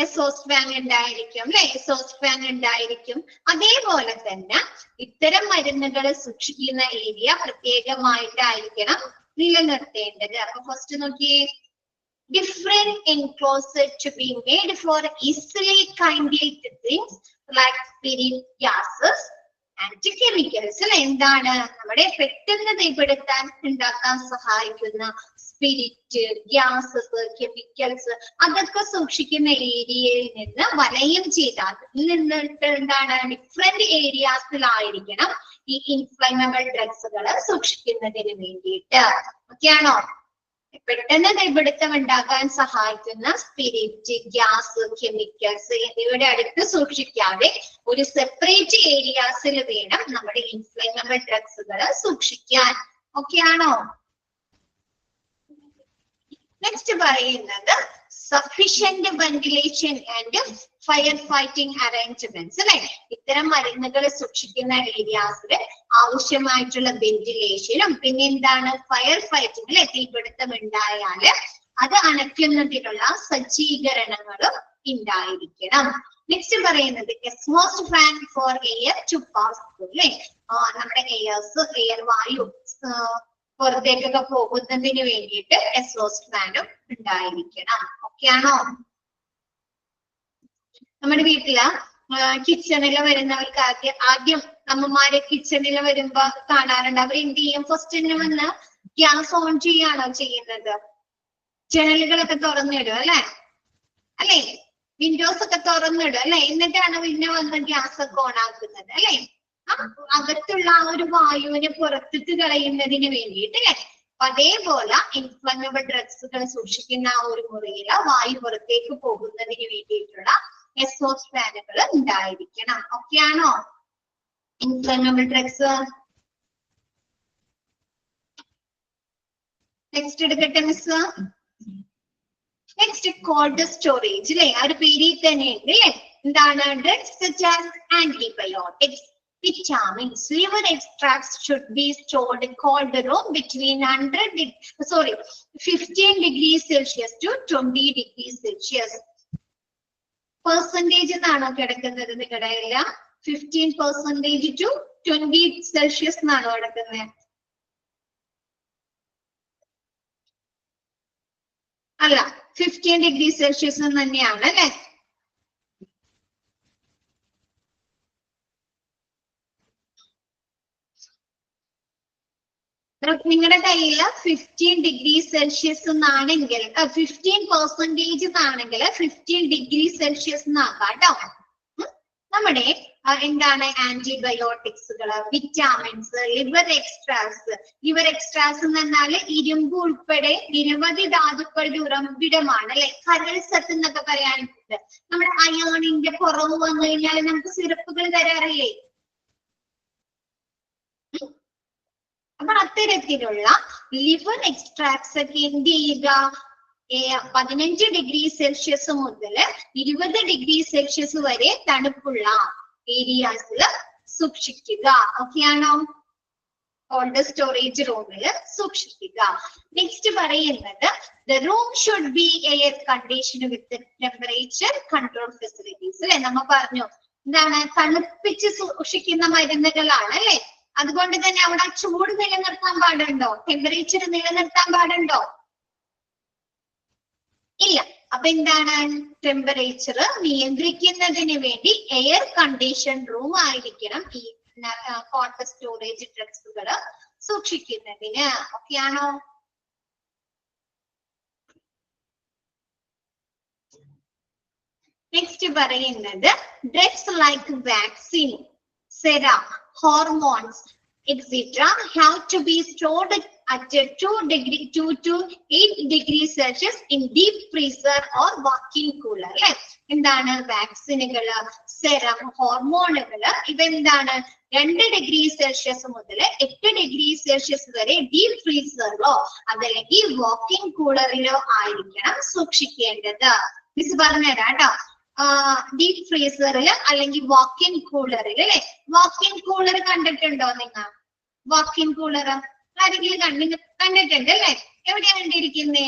എക്സോസ്റ്റ് ഫാൻ ഉണ്ടായിരിക്കും അല്ലെ? എക്സോസ്റ്റ് ഫാൻ ഉണ്ടായിരിക്കും. അതേപോലെ തന്നെ ഇത്തരം മരുന്നുകൾ സൂക്ഷിക്കുന്ന ഏരിയ പ്രത്യേകമായിട്ടായിരിക്കണം നിലനിർത്തേണ്ടത്. അപ്പൊ ഫസ്റ്റ് നോക്കിയേ, different enclosures to be made for easily kindled things like spirit, gases and chemicals. എന്താണ്? നമ്മുടെ പെട്ടെന്ന് തീപിടുത്താൻ ഉണ്ടാക്കാൻ സഹായിക്കുന്ന സ്പിരിറ്റ്, ഗ്യാസസ്, കെമിക്കൽസ് അതൊക്കെ സൂക്ഷിക്കുന്ന ഏരിയയിൽ നിന്ന് വലയം ചെയ്ത് അതിൽ നിന്നിട്ട് എന്താണ്? ഡിഫറെന്റ് ഏരിയാസിലായിരിക്കണം ഈ ഇൻഫ്ലമബിൾ ഡ്രഗ്സുകൾ സൂക്ഷിക്കുന്നതിന് വേണ്ടിയിട്ട്. ഓക്കെയാണോ? പെട്ടെന്ന് തീപിടുത്തം ഉണ്ടാകാൻ സഹായിക്കുന്ന സ്പിരിറ്റ്, ഗ്യാസ്, കെമിക്കൽസ് എന്നിവയുടെ അടുത്ത് സൂക്ഷിക്കാതെ ഒരു സെപ്പറേറ്റ് ഏരിയാസിൽ വേണം നമ്മുടെ ഇൻഫ്ലമബിൾ ഡ്രഗ്സുകൾ സൂക്ഷിക്കാൻ. ഓക്കെയാണോ? നെക്സ്റ്റ് പറയുന്നത് sufficient ventilation and fire fighting arrangements അല്ലെ. ഇത്തരം മരുന്നുകൾ സൂക്ഷിക്കുന്ന ഏരിയാസിൽ ആവശ്യമായിട്ടുള്ള വെന്റിലേഷനും പിന്നെ എന്താണ് ഫയർ ഫൈറ്റിംഗ് അല്ലെ, തീപിടുത്തം ഉണ്ടായാല് അത് അണയ്ക്കുന്നതിനുള്ള സജ്ജീകരണങ്ങളും ഉണ്ടായിരിക്കണം. നെക്സ്റ്റ് പറയുന്നത് exhaust fan for air to pass through അല്ലെ. നമ്മുടെ എയർ വായു പുറത്തേക്കൊക്കെ പോകുന്നതിന് വേണ്ടിയിട്ട് എക്സ്ഹോസ്റ്റ് ഫാനും ഉണ്ടായിരിക്കണം. ഓക്കെ ആണോ? നമ്മുടെ വീട്ടില് കിച്ചണിൽ വരുന്നവർക്ക് ആദ്യം അമ്മമാര് കിച്ചണിൽ വരുമ്പോ കാണാറുണ്ട്. അവർ എന്ത് ചെയ്യും? ഫസ്റ്റ് തന്നെ വന്ന് ഗ്യാസ് ഓൺ ചെയ്യാണോ ചെയ്യുന്നത്? ജനലുകളൊക്കെ തുറന്നിടും അല്ലെ, വിൻഡോസ് ഒക്കെ തുറന്നിടും അല്ലെ, എന്നിട്ടാണ് പിന്നെ വന്ന് ഗ്യാസ് ഒക്കെ ഓൺ ആക്കുന്നത് അല്ലെ. അകത്തുള്ള ആ ഒരു വായുവിനെ പുറത്തേക്ക് കളയുന്നതിന് വേണ്ടിയിട്ട് അല്ലെ. അതേപോലെ ഇൻഫ്ലമബിൾ ഡ്രഗ്സുകൾ സൂക്ഷിക്കുന്ന ആ ഒരു മുറിയില് വായു പുറത്തേക്ക് പോകുന്നതിന് വേണ്ടിയിട്ടുള്ള എക്സ്ഹോസ്റ്റ് ഫാനുകൾ ഉണ്ടായിരിക്കണം. ഓക്കെ ആണോ? ഇൻഫ്ലമബിൾ ഡ്രഗ്സ് നെക്സ്റ്റ് എടുക്കട്ടെ മിസ്. നെക്സ്റ്റ് കോൾഡ് സ്റ്റോറേജ് അല്ലെ, ആ ഒരു പേരിൽ തന്നെ ഉണ്ട് അല്ലെ. എന്താണ്? Drugs such as antibiotics, vitamins, liver extracts should be stored in cold room between 15 degrees Celsius to 20 degrees Celsius. Percentage എന്നാണോ കിടക്കുന്നത് നിങ്ങളുടെ എല്ലാം? 15% to 20 Celsius എന്നാണോ കിടക്കുന്നത്? അല്ല, 15 degrees Celsius തന്നെയാണ് അല്ലെ. നിങ്ങളുടെ കയ്യിൽ 15 degrees Celsius എന്നാണെങ്കിൽ 15% എന്നാണെങ്കിൽ 15 degrees Celsius എന്നാക്കാം കേട്ടോ. നമ്മുടെ എന്താണ് ആന്റിബയോട്ടിക്സുകള്, vitamins, liver extracts. Liver extracts എന്ന് പറഞ്ഞാൽ ഇരുമ്പ് ഉൾപ്പെടെ നിരവധി ധാതുക്കളുടെ ഉറവിടമാണ് അല്ലെ. കരൾ സത്ത് എന്നൊക്കെ പറയാനുണ്ട്. നമ്മുടെ അയോണിന്റെ കുറവ് വന്നു കഴിഞ്ഞാൽ നമുക്ക് സിറപ്പുകൾ തരാറില്ലേ? അപ്പൊ അത്തരത്തിലുള്ള ലിവർ എക്സ്ട്രാക്ട്സ് ഒക്കെ എന്ത് ചെയ്യുക? 15 degrees Celsius മുതൽ 20 degrees Celsius വരെ തണുപ്പുള്ള ഏരിയാസിൽ സൂക്ഷിക്കുക. ഓക്കെ ആണോ? കോൾഡ് സ്റ്റോറേജ് റൂമിൽ സൂക്ഷിക്കുക. നെക്സ്റ്റ് പറയുന്നത് the room should be air conditioned with temperature control facilities അല്ലെ. നമ്മ പറഞ്ഞു എന്താണ്? തണുപ്പിച്ച് സൂക്ഷിക്കുന്ന മരുന്നുകളാണ് അല്ലെ. അതുകൊണ്ട് തന്നെ അവിടെ ചൂട് നിലനിർത്താൻ പാടുണ്ടോ? ടെമ്പറേച്ചർ നിലനിർത്താൻ പാടുണ്ടോ? ഇല്ല. അപ്പൊ എന്താണ്? ടെമ്പറേച്ചർ നിയന്ത്രിക്കുന്നതിന് വേണ്ടി എയർ കണ്ടീഷൻ റൂം ആയിരിക്കണം ഈ കോൾഡ് സ്റ്റോറേജ് ഡ്രഗ്സുകൾ സൂക്ഷിക്കുന്നതിന്. ഓക്കെ ആണോ? നെക്സ്റ്റ് പറയുന്നത് drugs like vaccine, serum, hormones, etc. have to be stored at 2 to 8 degrees Celsius in deep freezer or walk-in cooler. അല്ലെ. എന്താണ്? വാക്സിനുകള്, സെറം, ഹോർമോണുകള് ഇവന്താണ് 2 degrees Celsius മുതൽ 8 degrees Celsius വരെ deep ഫ്രീസറിലോ അതല്ലെങ്കിൽ walk-in കൂളറിലോ ആയിരിക്കണം സൂക്ഷിക്കേണ്ടത്. Miss പറഞ്ഞുതരാം കേട്ടോ. ഡീപ് ഫ്രീസറിൽ അല്ലെങ്കിൽ വാക്കിൻ കൂളറിൽ അല്ലെ. വാക്കിൻ കൂളർ കണ്ടിട്ടുണ്ടോ നിങ്ങൾ? വാക്കിൻ കൂളർ ആരെങ്കിലും കണ്ടിട്ടുണ്ട് അല്ലെ? എവിടെയാ കണ്ടിരിക്കുന്നേ?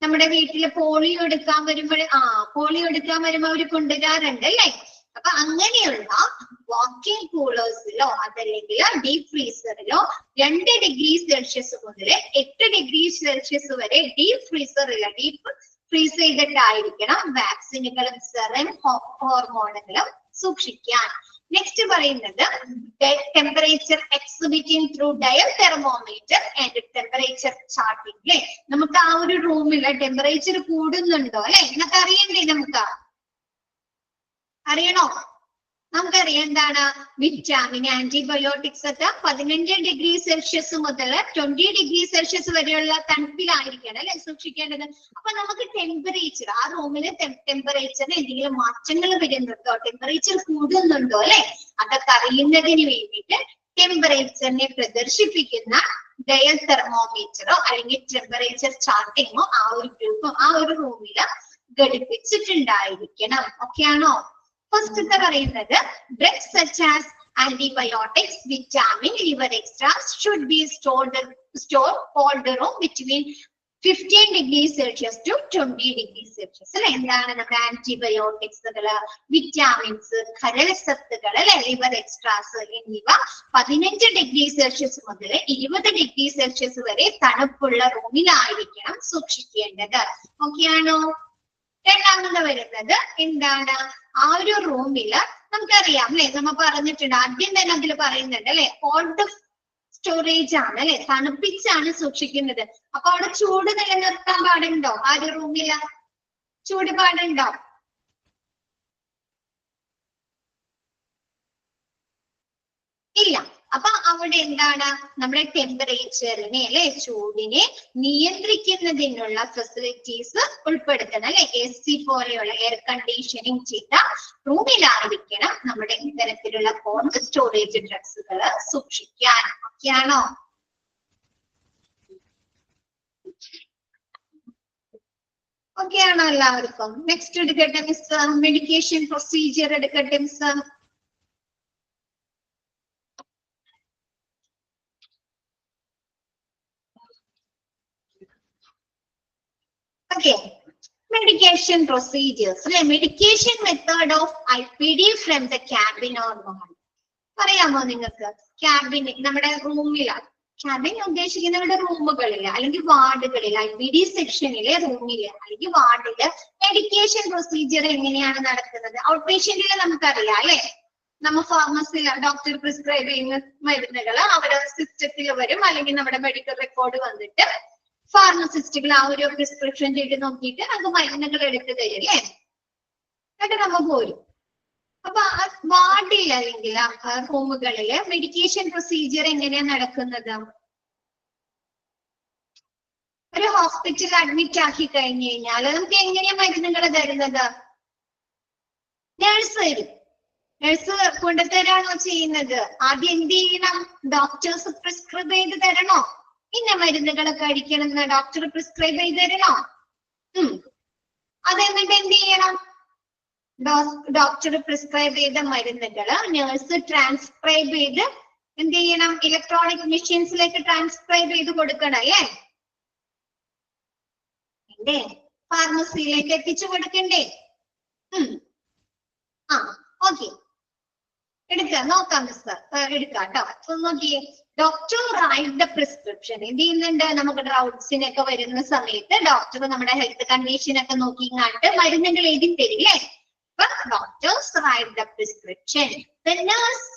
നമ്മുടെ വീട്ടില് പോളിയോ എടുക്കാൻ വരുമ്പോൾ പോളിയോ എടുക്കാൻ വരുമ്പോ അവര് കൊണ്ടുവരാറുണ്ട് അല്ലെ. അപ്പൊ അങ്ങനെയുള്ള വാക്കിൻ കൂളേഴ്സിലോ അതല്ലെങ്കിൽ ഡീപ് ഫ്രീസറിലോ 2 degrees Celsius മുതൽ 8 degrees Celsius വരെ ഡീപ് ഫ്രീസറിലോ ഡീപ്പ് ഫ്രീസ് ചെയ്തിട്ടായിരിക്കണം വാക്സിനുകളും സെറം ഹോർമോണുകളും സൂക്ഷിക്കാൻ. നെക്സ്റ്റ് പറയുന്നത് temperature exhibiting through dial thermometer and temperature charting അല്ലെ. നമുക്ക് ആ ഒരു റൂമില് ടെമ്പറേച്ചർ കൂടുന്നുണ്ടോ അല്ലെ എന്നൊക്കെ അറിയണ്ടേ? നമുക്ക് അറിയണോ? നമുക്കറിയാം എന്താണ്? വിറ്റാമിൻ, ആന്റിബയോട്ടിക്സ് ഒക്കെ 15 degrees Celsius മുതൽ 20 degrees Celsius വരെയുള്ള തണുപ്പിലായിരിക്കണം അല്ലെ സൂക്ഷിക്കേണ്ടത്. അപ്പൊ നമുക്ക് ടെമ്പറേച്ചർ ആ റൂമിലെ ടെമ്പറേച്ചറിന് എന്തെങ്കിലും മാറ്റങ്ങൾ വരുന്നുണ്ടോ, ടെമ്പറേച്ചർ കൂടുന്നുണ്ടോ അല്ലെ, അതൊക്കെ അറിയുന്നതിന് വേണ്ടിയിട്ട് ടെമ്പറേച്ചറിനെ പ്രദർശിപ്പിക്കുന്ന ഡയൽ തെർമോമീറ്ററോ അല്ലെങ്കിൽ ടെമ്പറേച്ചർ ചാർട്ടിങ്ങോ ആ ഒരു ഗ്രൂപ്പും ആ ഒരു റൂമിൽ ഘടിപ്പിച്ചിട്ടുണ്ടായിരിക്കണം. ഓക്കെ ആണോ? ഫസ്റ്റത്തെ പറയുന്നത് drugs such as antibiotics, vitamin, liver extras should be stored cold room between 15 degrees Celsius to 20 degrees Celsius. അല്ലെ എന്താണ് നമ്മുടെ ആന്റിബയോട്ടിക്സുകള്, വിറ്റാമിൻസ്, ഖരസത്തുകള് അല്ലെ, ലിവർ എക്സ്ട്രാസ് എന്നിവ 15 ഡിഗ്രി സെൽഷ്യസ് മുതൽ 20 ഡിഗ്രി സെൽഷ്യസ് വരെ തണുപ്പുള്ള റൂമിലായിരിക്കണം സൂക്ഷിക്കേണ്ടത്. ഓക്കെ ആണോ? രണ്ടാമത് വരുന്നത് എന്താണ്, ആ ഒരു റൂമില് നമുക്കറിയാം അല്ലെ, നമ്മ പറഞ്ഞിട്ടുണ്ട് ആദ്യം തന്നെ അതിൽ പറയുന്നുണ്ട് അല്ലെ, കോൾഡ് സ്റ്റോറേജ് ആണ് അല്ലെ, തണുപ്പിച്ചാണ് സൂക്ഷിക്കുന്നത്. അപ്പൊ അവിടെ ചൂട് നിലനിർത്താൻ പാടുണ്ടോ? ആ ഒരു റൂമില് ചൂട് പാടുണ്ടോ? ഇല്ല. അപ്പൊ അവിടെ എന്താണ്, നമ്മുടെ ടെമ്പറേച്ചറിനെ അല്ലെ, ചൂടിനെ നിയന്ത്രിക്കുന്നതിനുള്ള ഫെസിലിറ്റീസ് ഉൾപ്പെടുത്തണം അല്ലെ. AC പോലെയുള്ള എയർ കണ്ടീഷനിങ് ചെയ്ത റൂമിലായിരിക്കണം നമ്മുടെ ഇത്തരത്തിലുള്ള കോൾഡ് സ്റ്റോറേജ് ഡ്രഗ്സുകൾ സൂക്ഷിക്കാൻ. ഓക്കെയാണോ? ഓക്കെ ആണോ എല്ലാവർക്കും? നെക്സ്റ്റ് എടുക്കട്ടെ മിസ്, മെഡിക്കേഷൻ പ്രൊസീജിയർ എടുക്കട്ടെ miss. Okay, medication procedures. Medication method of IPD from the cabin or ward. പറയാമോ നിങ്ങൾക്ക്? ക്യാബിൻ നമ്മുടെ റൂമിലാണ്, ക്യാബിൻ ഉദ്ദേശിക്കുന്ന നമ്മുടെ റൂമുകളില് അല്ലെങ്കിൽ വാർഡുകളിൽ, IPD സെക്ഷനിലെ റൂമില് അല്ലെങ്കിൽ വാർഡില് മെഡിക്കേഷൻ പ്രൊസീജിയർ എങ്ങനെയാണ് നടക്കുന്നത്? ഔട്ട് പേഷ്യന്റില് നമുക്കറിയാം അല്ലെ, നമ്മ ഫാർമസിയിൽ ഡോക്ടർ പ്രിസ്ക്രൈബ് ചെയ്യുന്ന മരുന്നുകൾ അവരുടെ സിസ്റ്റത്തിൽ വരും, അല്ലെങ്കിൽ നമ്മുടെ മെഡിക്കൽ റെക്കോർഡ് വന്നിട്ട് ഫാർമസിസ്റ്റുകൾ ആ ഒരു പ്രിസ്ക്രിപ്ഷൻ ചെയ്ത് നോക്കിയിട്ട് നമുക്ക് മരുന്നുകൾ എടുത്ത് തരും അല്ലേ, എന്നിട്ട് നമ്മ പോരും. അപ്പൊ വാർഡിൽ അല്ലെങ്കിൽ റൂമുകളില് മെഡിക്കേഷൻ പ്രൊസീജിയർ എങ്ങനെയാ നടക്കുന്നത്? ഒരു ഹോസ്പിറ്റലിൽ അഡ്മിറ്റ് ആക്കി കഴിഞ്ഞു കഴിഞ്ഞാൽ നമുക്ക് എങ്ങനെയാ മരുന്നുകൾ തരുന്നത്? നേഴ്സ് തരും. നേഴ്സ് കൊണ്ടുതരാണോ ചെയ്യുന്നത്? ആദ്യം എന്ത് ചെയ്യണം? ഡോക്ടേഴ്സ് പ്രിസ്ക്രൈബ് ചെയ്ത് തരണോ? ഇന്ന മരുന്നുകളൊക്കെ കഴിക്കണം എന്ന് ഡോക്ടർ പ്രിസ്ക്രൈബ് ചെയ്ത് തരണോ? അതെന്നിട്ട് എന്ത് ചെയ്യണം? ഡോക്ടർ പ്രിസ്ക്രൈബ് ചെയ്ത മരുന്നുകള് നേഴ്സ് ട്രാൻസ്ക്രൈബ് ചെയ്ത് എന്ത് ചെയ്യണം? ഇലക്ട്രോണിക് മെഷീൻസിലേക്ക് ട്രാൻസ്ക്രൈബ് ചെയ്ത് കൊടുക്കണം അല്ലേ? എന്തേ ഫാർമസിയിലേക്ക് എത്തിച്ചു കൊടുക്കണ്ടേ? ആ ഓക്കെ, എടുക്കാം, നോക്കാം മിസ്, എടുക്കാം കേട്ടോ. നോക്കിയേ, ഡോക്ടർ റൈറ്റ് ദ പ്രിസ്ക്രിപ്ഷൻ. എന്ത് ചെയ്യുന്നുണ്ട്? നമുക്ക് ഡൗട്ട്സിനൊക്കെ വരുന്ന സമയത്ത് ഡോക്ടർ നമ്മുടെ ഹെൽത്ത് കണ്ടീഷൻ ഒക്കെ നോക്കി കണ്ട് മരുന്നുകൾ എഴുതി തരില്ലേ? അപ്പൊ doctors write the prescription. The nurse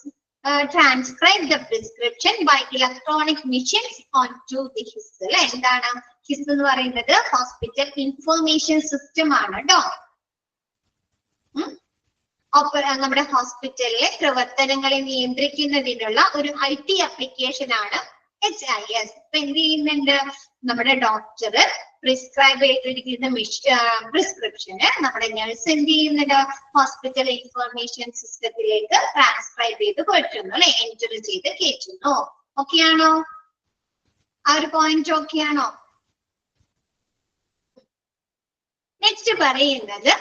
transcribe the prescription by electronic machines onto the HIS. അല്ലെ, എന്താണ് HIS എന്ന് പറയുന്നത്? ഹോസ്പിറ്റൽ ഇൻഫർമേഷൻ സിസ്റ്റം ആണ് കേട്ടോ. നമ്മുടെ ഹോസ്പിറ്റലിലെ പ്രവർത്തനങ്ങളെ നിയന്ത്രിക്കുന്നതിനുള്ള ഒരു IT ആപ്ലിക്കേഷൻ ആണ് HIS. ഇപ്പൊ എന്ത് ചെയ്യുന്നുണ്ട്? നമ്മുടെ ഡോക്ടർ പ്രിസ്ക്രൈബ് ചെയ്തിരിക്കുന്ന പ്രിസ്ക്രിപ്ഷന് നമ്മുടെ നഴ്സ് എന്ത് ചെയ്യുന്നുണ്ട്? ഹോസ്പിറ്റൽ ഇൻഫർമേഷൻ സിസ്റ്റത്തിലേക്ക് ട്രാൻസ്ക്രൈബ് ചെയ്ത് കൊടുക്കുന്നു അല്ലെ, എൻറ്റർ ചെയ്ത് കയറ്റുന്നു. ഓക്കെ ആണോ? ആ ഒരു പോയിന്റ് ഓക്കെ ആണോ? നെക്സ്റ്റ് പറയുന്നത്,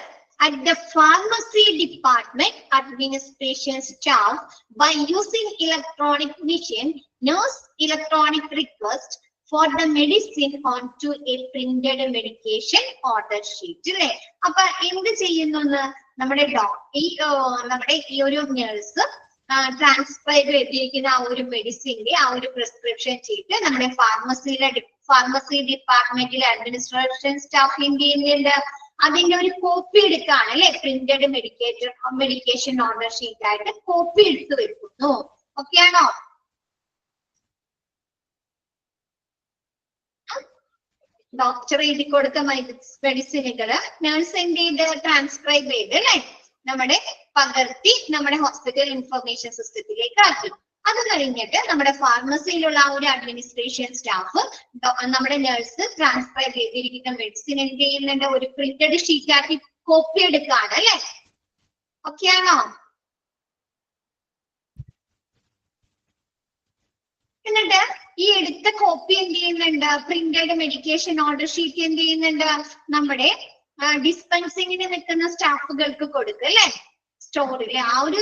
at the pharmacy department, administration staff by using electronic machine knows electronic request for the medicine onto a printed medication order sheet. അല്ലെ, അപ്പൊ എന്ത് ചെയ്യുന്നു? നമ്മുടെ ഈ ഒരു നഴ്സ് ട്രാൻസ്ക്രൈബ് ചെയ്തിരിക്കുന്ന ആ ഒരു മെഡിസിന്റെ ആ ഒരു പ്രിസ്ക്രിപ്ഷൻ ചെയ്ത് നമ്മുടെ ഫാർമസി ഡിപ്പാർട്ട്മെന്റിലെ അഡ്മിനിസ്ട്രേഷൻ സ്റ്റാഫ് എന്ത് ചെയ്യുന്നുണ്ട്? അതിന്റെ ഒരു കോപ്പി എടുക്കാണ് അല്ലെ, പ്രിന്റഡ് മെഡിക്കേഷൻ ഓർഡർ ഷീറ്റ് ആയിട്ട് കോപ്പി എടുത്ത് വെക്കുന്നു. ഓക്കെ ആണോ? ഡോക്ടർ എഴുതി കൊടുത്ത മെഡിസിനുകള് നഴ്സ് എന്ത് ചെയ്ത് ട്രാൻസ്ക്രൈബ് ചെയ്ത് അല്ലെ, നമ്മുടെ പകർത്തി നമ്മുടെ ഹോസ്പിറ്റൽ ഇൻഫർമേഷൻ സിസ്റ്റത്തിലേക്ക് ആക്കി. അത് കഴിഞ്ഞിട്ട് നമ്മുടെ ഫാർമസിയിലുള്ള ആ ഒരു അഡ്മിനിസ്ട്രേഷൻ സ്റ്റാഫ് നമ്മുടെ നഴ്സ് ട്രാൻസ്ക്രൈബ് ചെയ്തിരിക്കുന്ന മെഡിസിൻ എന്ത് ചെയ്യുന്നുണ്ട്? ഒരു പ്രിന്റഡ് ഷീറ്റ് ആക്കി കോപ്പി എടുക്കാണ് അല്ലെ. ഓക്കെ ആണോ? എന്നിട്ട് ഈ എടുത്ത കോപ്പി എന്ത് ചെയ്യുന്നുണ്ട്? പ്രിന്റഡ് മെഡിക്കേഷൻ ഓർഡർ ഷീറ്റ് എന്ത് ചെയ്യുന്നുണ്ട്? നമ്മുടെ ഡിസ്പെൻസിങ്ങിന് നിൽക്കുന്ന സ്റ്റാഫുകൾക്ക് കൊടുക്കും അല്ലെ? സ്റ്റോറിലെ ആ ഒരു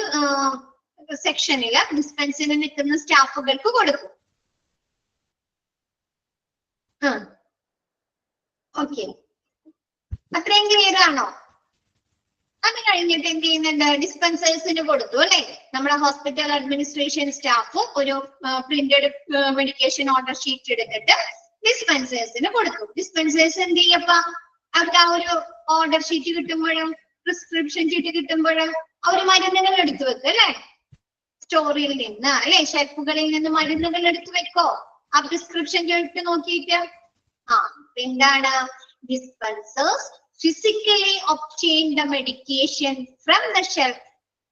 സെക്ഷനില് ഡിസ്പെൻസിന് നിൽക്കുന്ന സ്റ്റാഫുകൾക്ക് കൊടുക്കും. ഓക്കെ, അത്രയും ക്ലിയർ ആണോ? അത് കഴിഞ്ഞിട്ട് എന്ത് ചെയ്യുന്നുണ്ട്? ഡിസ്പെൻസേഴ്സിന് കൊടുത്തു അല്ലെ? നമ്മുടെ ഹോസ്പിറ്റൽ അഡ്മിനിസ്ട്രേഷൻ സ്റ്റാഫ് ഒരു പ്രിന്റഡ് മെഡിക്കേഷൻ ഓർഡർ ഷീറ്റ് എടുത്തിട്ട് ഡിസ്പെൻസേഴ്സിന് കൊടുത്തു. ഡിസ്പെൻസേഴ്സ് എന്ത് ചെയ്യപ്പ? അവർക്ക് ആ ഒരു ഓർഡർ ഷീറ്റ് കിട്ടുമ്പോഴും പ്രിസ്ക്രിപ്ഷൻ ചീട്ട് കിട്ടുമ്പോഴും അവർ മരുന്നുകൾ എടുത്തു വെക്കും അല്ലെ? സ്റ്റോറിൽ നിന്ന് അല്ലെ, ഷെൽഫുകളിൽ നിന്ന് മരുന്നുകൾ എടുത്തു വെക്കോ ആ പ്രിസ്ക്രിപ്ഷൻ ചീട്ട് നോക്കിയിട്ട്? എന്താണ്? Dispensers physically obtain the medication from the shelf.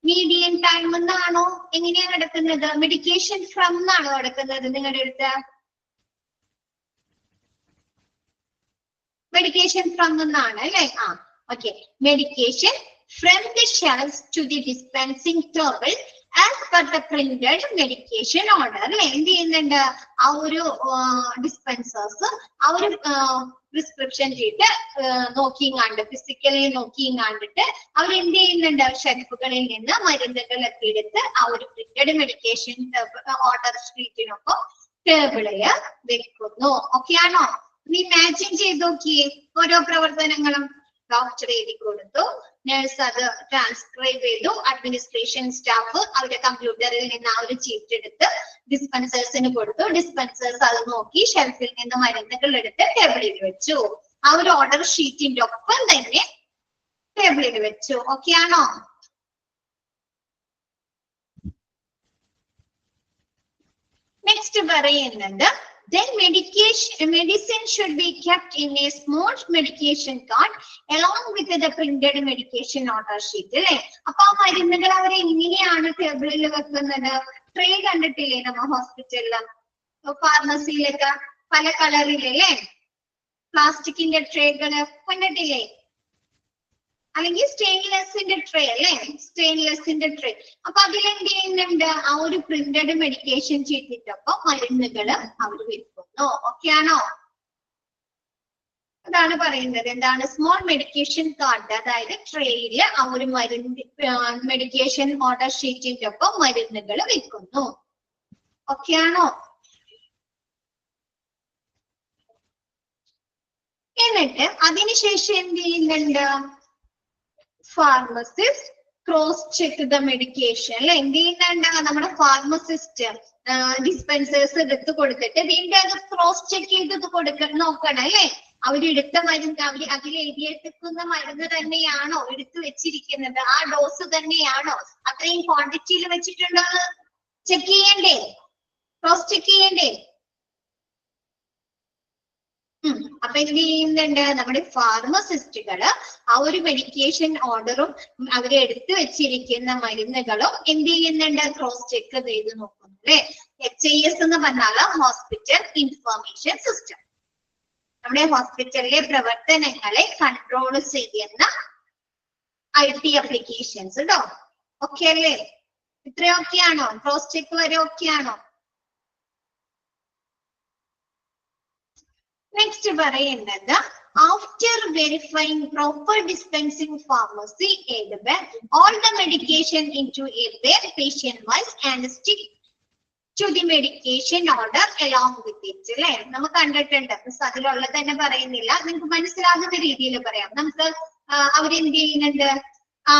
Median time എന്നാണോ എങ്ങനെയാ നടക്കുന്നത്? മെഡിക്കേഷൻ ഫ്രം എന്നാണോ നടക്കുന്നത് നിങ്ങളുടെ അടുത്ത്? മെഡിക്കേഷൻ ഫ്രം എന്നാണ് അല്ലെ? Okay. Medication from the shelf to the dispensing table as per the printed medication order അല്ലെ? എന്ത് ചെയ്യുന്നുണ്ട്? ആ ഒരു ഡിസ്പെൻസേഴ്സ് ആ ഒരു പ്രിസ്ക്രിപ്ഷൻ ചീട്ട് നോക്കിയും കണ്ട് ഫിസിക്കലി നോക്കിയും കണ്ടിട്ട് അവരെന്ത് ചെയ്യുന്നുണ്ട്? ഷെൽഫുകളിൽ നിന്ന് മരുന്നുകളൊക്കെ എടുത്ത് ആ ഒരു പ്രിന്റഡ് മെഡിക്കേഷൻ ഓർഡർ ഷീറ്റിനൊപ്പം ടേബിളില് വെക്കുന്നു. ഓക്കെ ആണോ? നീ ഇമാജിൻ ചെയ്ത് നോക്കിയേ ഓരോ പ്രവർത്തനങ്ങളും. ഡോക്ടർ എഴുതി കൊടുത്തു, നഴ്സ് അത് ട്രാൻസ്ക്രൈബ് ചെയ്തു, അഡ്മിനിസ്ട്രേഷൻ സ്റ്റാഫ് അവരുടെ കമ്പ്യൂട്ടറിൽ നിന്ന് ആ ഒരു ചീറ്റ് എടുത്ത് ഡിസ്പെൻസേഴ്സിന് കൊടുത്തു. ഡിസ്പെൻസേഴ്സ് അത് നോക്കി ഷെൽഫിൽ നിന്ന് മരുന്നുകൾ എടുത്ത് ടേബിളിൽ വെച്ചു. ആ ഒരു ഓർഡർ ഷീറ്റിന്റെ ഒപ്പം തന്നെ ടേബിളിൽ വെച്ചു. ഓക്കെ ആണോ? നെക്സ്റ്റ് പറയുന്നത് then medicine should be kept in a small medication cart along with the printed medication order sheet അല്ലെ? അപ്പൊ ആ മരുന്നുകൾ അവർ എങ്ങനെയാണ് ടേബിളിൽ വെക്കുന്നത്? ട്രേ കണ്ടിട്ടില്ലേ നമ്മ ഹോസ്പിറ്റലില് ഫാർമസിയിലൊക്കെ പല കളറിലല്ലേ പ്ലാസ്റ്റിക്കിന്റെ ട്രേകള് കണ്ടിട്ടില്ലേ? അല്ലെങ്കിൽ സ്റ്റെയിൻലെസ്സിന്റെ ട്രേ അല്ലെ? സ്റ്റെയിൻലെസ്സിന്റെ ട്രേ. അപ്പൊ അതിലെന്ത് ചെയ്യുന്നുണ്ട്? ആ ഒരു പ്രിന്റഡ് മെഡിക്കേഷൻ ചീറ്റിട്ടൊപ്പം മരുന്നുകള് അവർ വെക്കുന്നു. ഓക്കെ ആണോ? അതാണ് പറയുന്നത്. എന്താണ്? സ്മോൾ മെഡിക്കേഷൻ കാർഡ്, അതായത് ട്രേയില് ആ ഒരു മരുന്ന് മെഡിക്കേഷൻ ഓർഡർ ഷീറ്റിന്റെ ഒപ്പം മരുന്നുകൾ വെക്കുന്നു. ഓക്കെ ആണോ? എന്നിട്ട് അതിനുശേഷം എന്ത് ചെയ്യുന്നുണ്ട്? Pharmacist cross check the medication അല്ലെ? എന്ത് ചെയ്യുന്നുണ്ട്? നമ്മുടെ ഫാർമസിസ്റ്റ് ഡിസ്പെൻസേഴ്സ് എടുത്ത് കൊടുത്തിട്ട് വീണ്ടും അത് ക്രോസ് ചെക്ക് ചെയ്ത് നോക്കണം അല്ലെ? അവരെടുത്ത മരുന്ന് അതിൽ എഴുതിയെടുക്കുന്ന മരുന്ന് തന്നെയാണോ എടുത്തു വെച്ചിരിക്കുന്നത്? ആ ഡോസ് തന്നെയാണോ? അത്രയും ക്വാണ്ടിറ്റിയിൽ വെച്ചിട്ടുണ്ടോ എന്ന് ചെക്ക് ചെയ്യണ്ടേ? ക്രോസ് ചെക്ക് ചെയ്യണ്ടേ? അപ്പൊ എന്ത് ചെയ്യുന്നുണ്ട്? നമ്മുടെ ഫാർമസിസ്റ്റുകള് ആ ഒരു മെഡിക്കേഷൻ ഓർഡറും അവരെ എടുത്തു വെച്ചിരിക്കുന്ന മരുന്നുകളും എന്ത് ചെയ്യുന്നുണ്ട്? ക്രോസ് ചെക്ക് ചെയ്ത് നോക്കുന്നു അല്ലെ? HIS എന്ന് പറഞ്ഞാല് ഹോസ്പിറ്റൽ ഇൻഫർമേഷൻ സിസ്റ്റം. നമ്മുടെ ഹോസ്പിറ്റലിലെ പ്രവർത്തനങ്ങളെ കൺട്രോൾ ചെയ്യുന്ന IT അപ്ലിക്കേഷൻസ് കേട്ടോ. ഓക്കെ അല്ലേ? ഇത്രയൊക്കെയാണോ? ക്രോസ് ചെക്ക് വരെ ഓക്കെയാണോ? നെക്സ്റ്റ് പറയുന്നത് after verifying proper dispensing pharmacy aid all the medication into a bag patient wise and stick to the medication order along with it അല്ലെ? നമുക്ക് കണ്ടിട്ടുണ്ട്. അതിലുള്ളത് തന്നെ പറയുന്നില്ല, നിങ്ങൾക്ക് മനസ്സിലാകുന്ന രീതിയിൽ പറയാം. നമുക്ക് അവരെന്ത് ചെയ്യുന്നുണ്ട്? ആ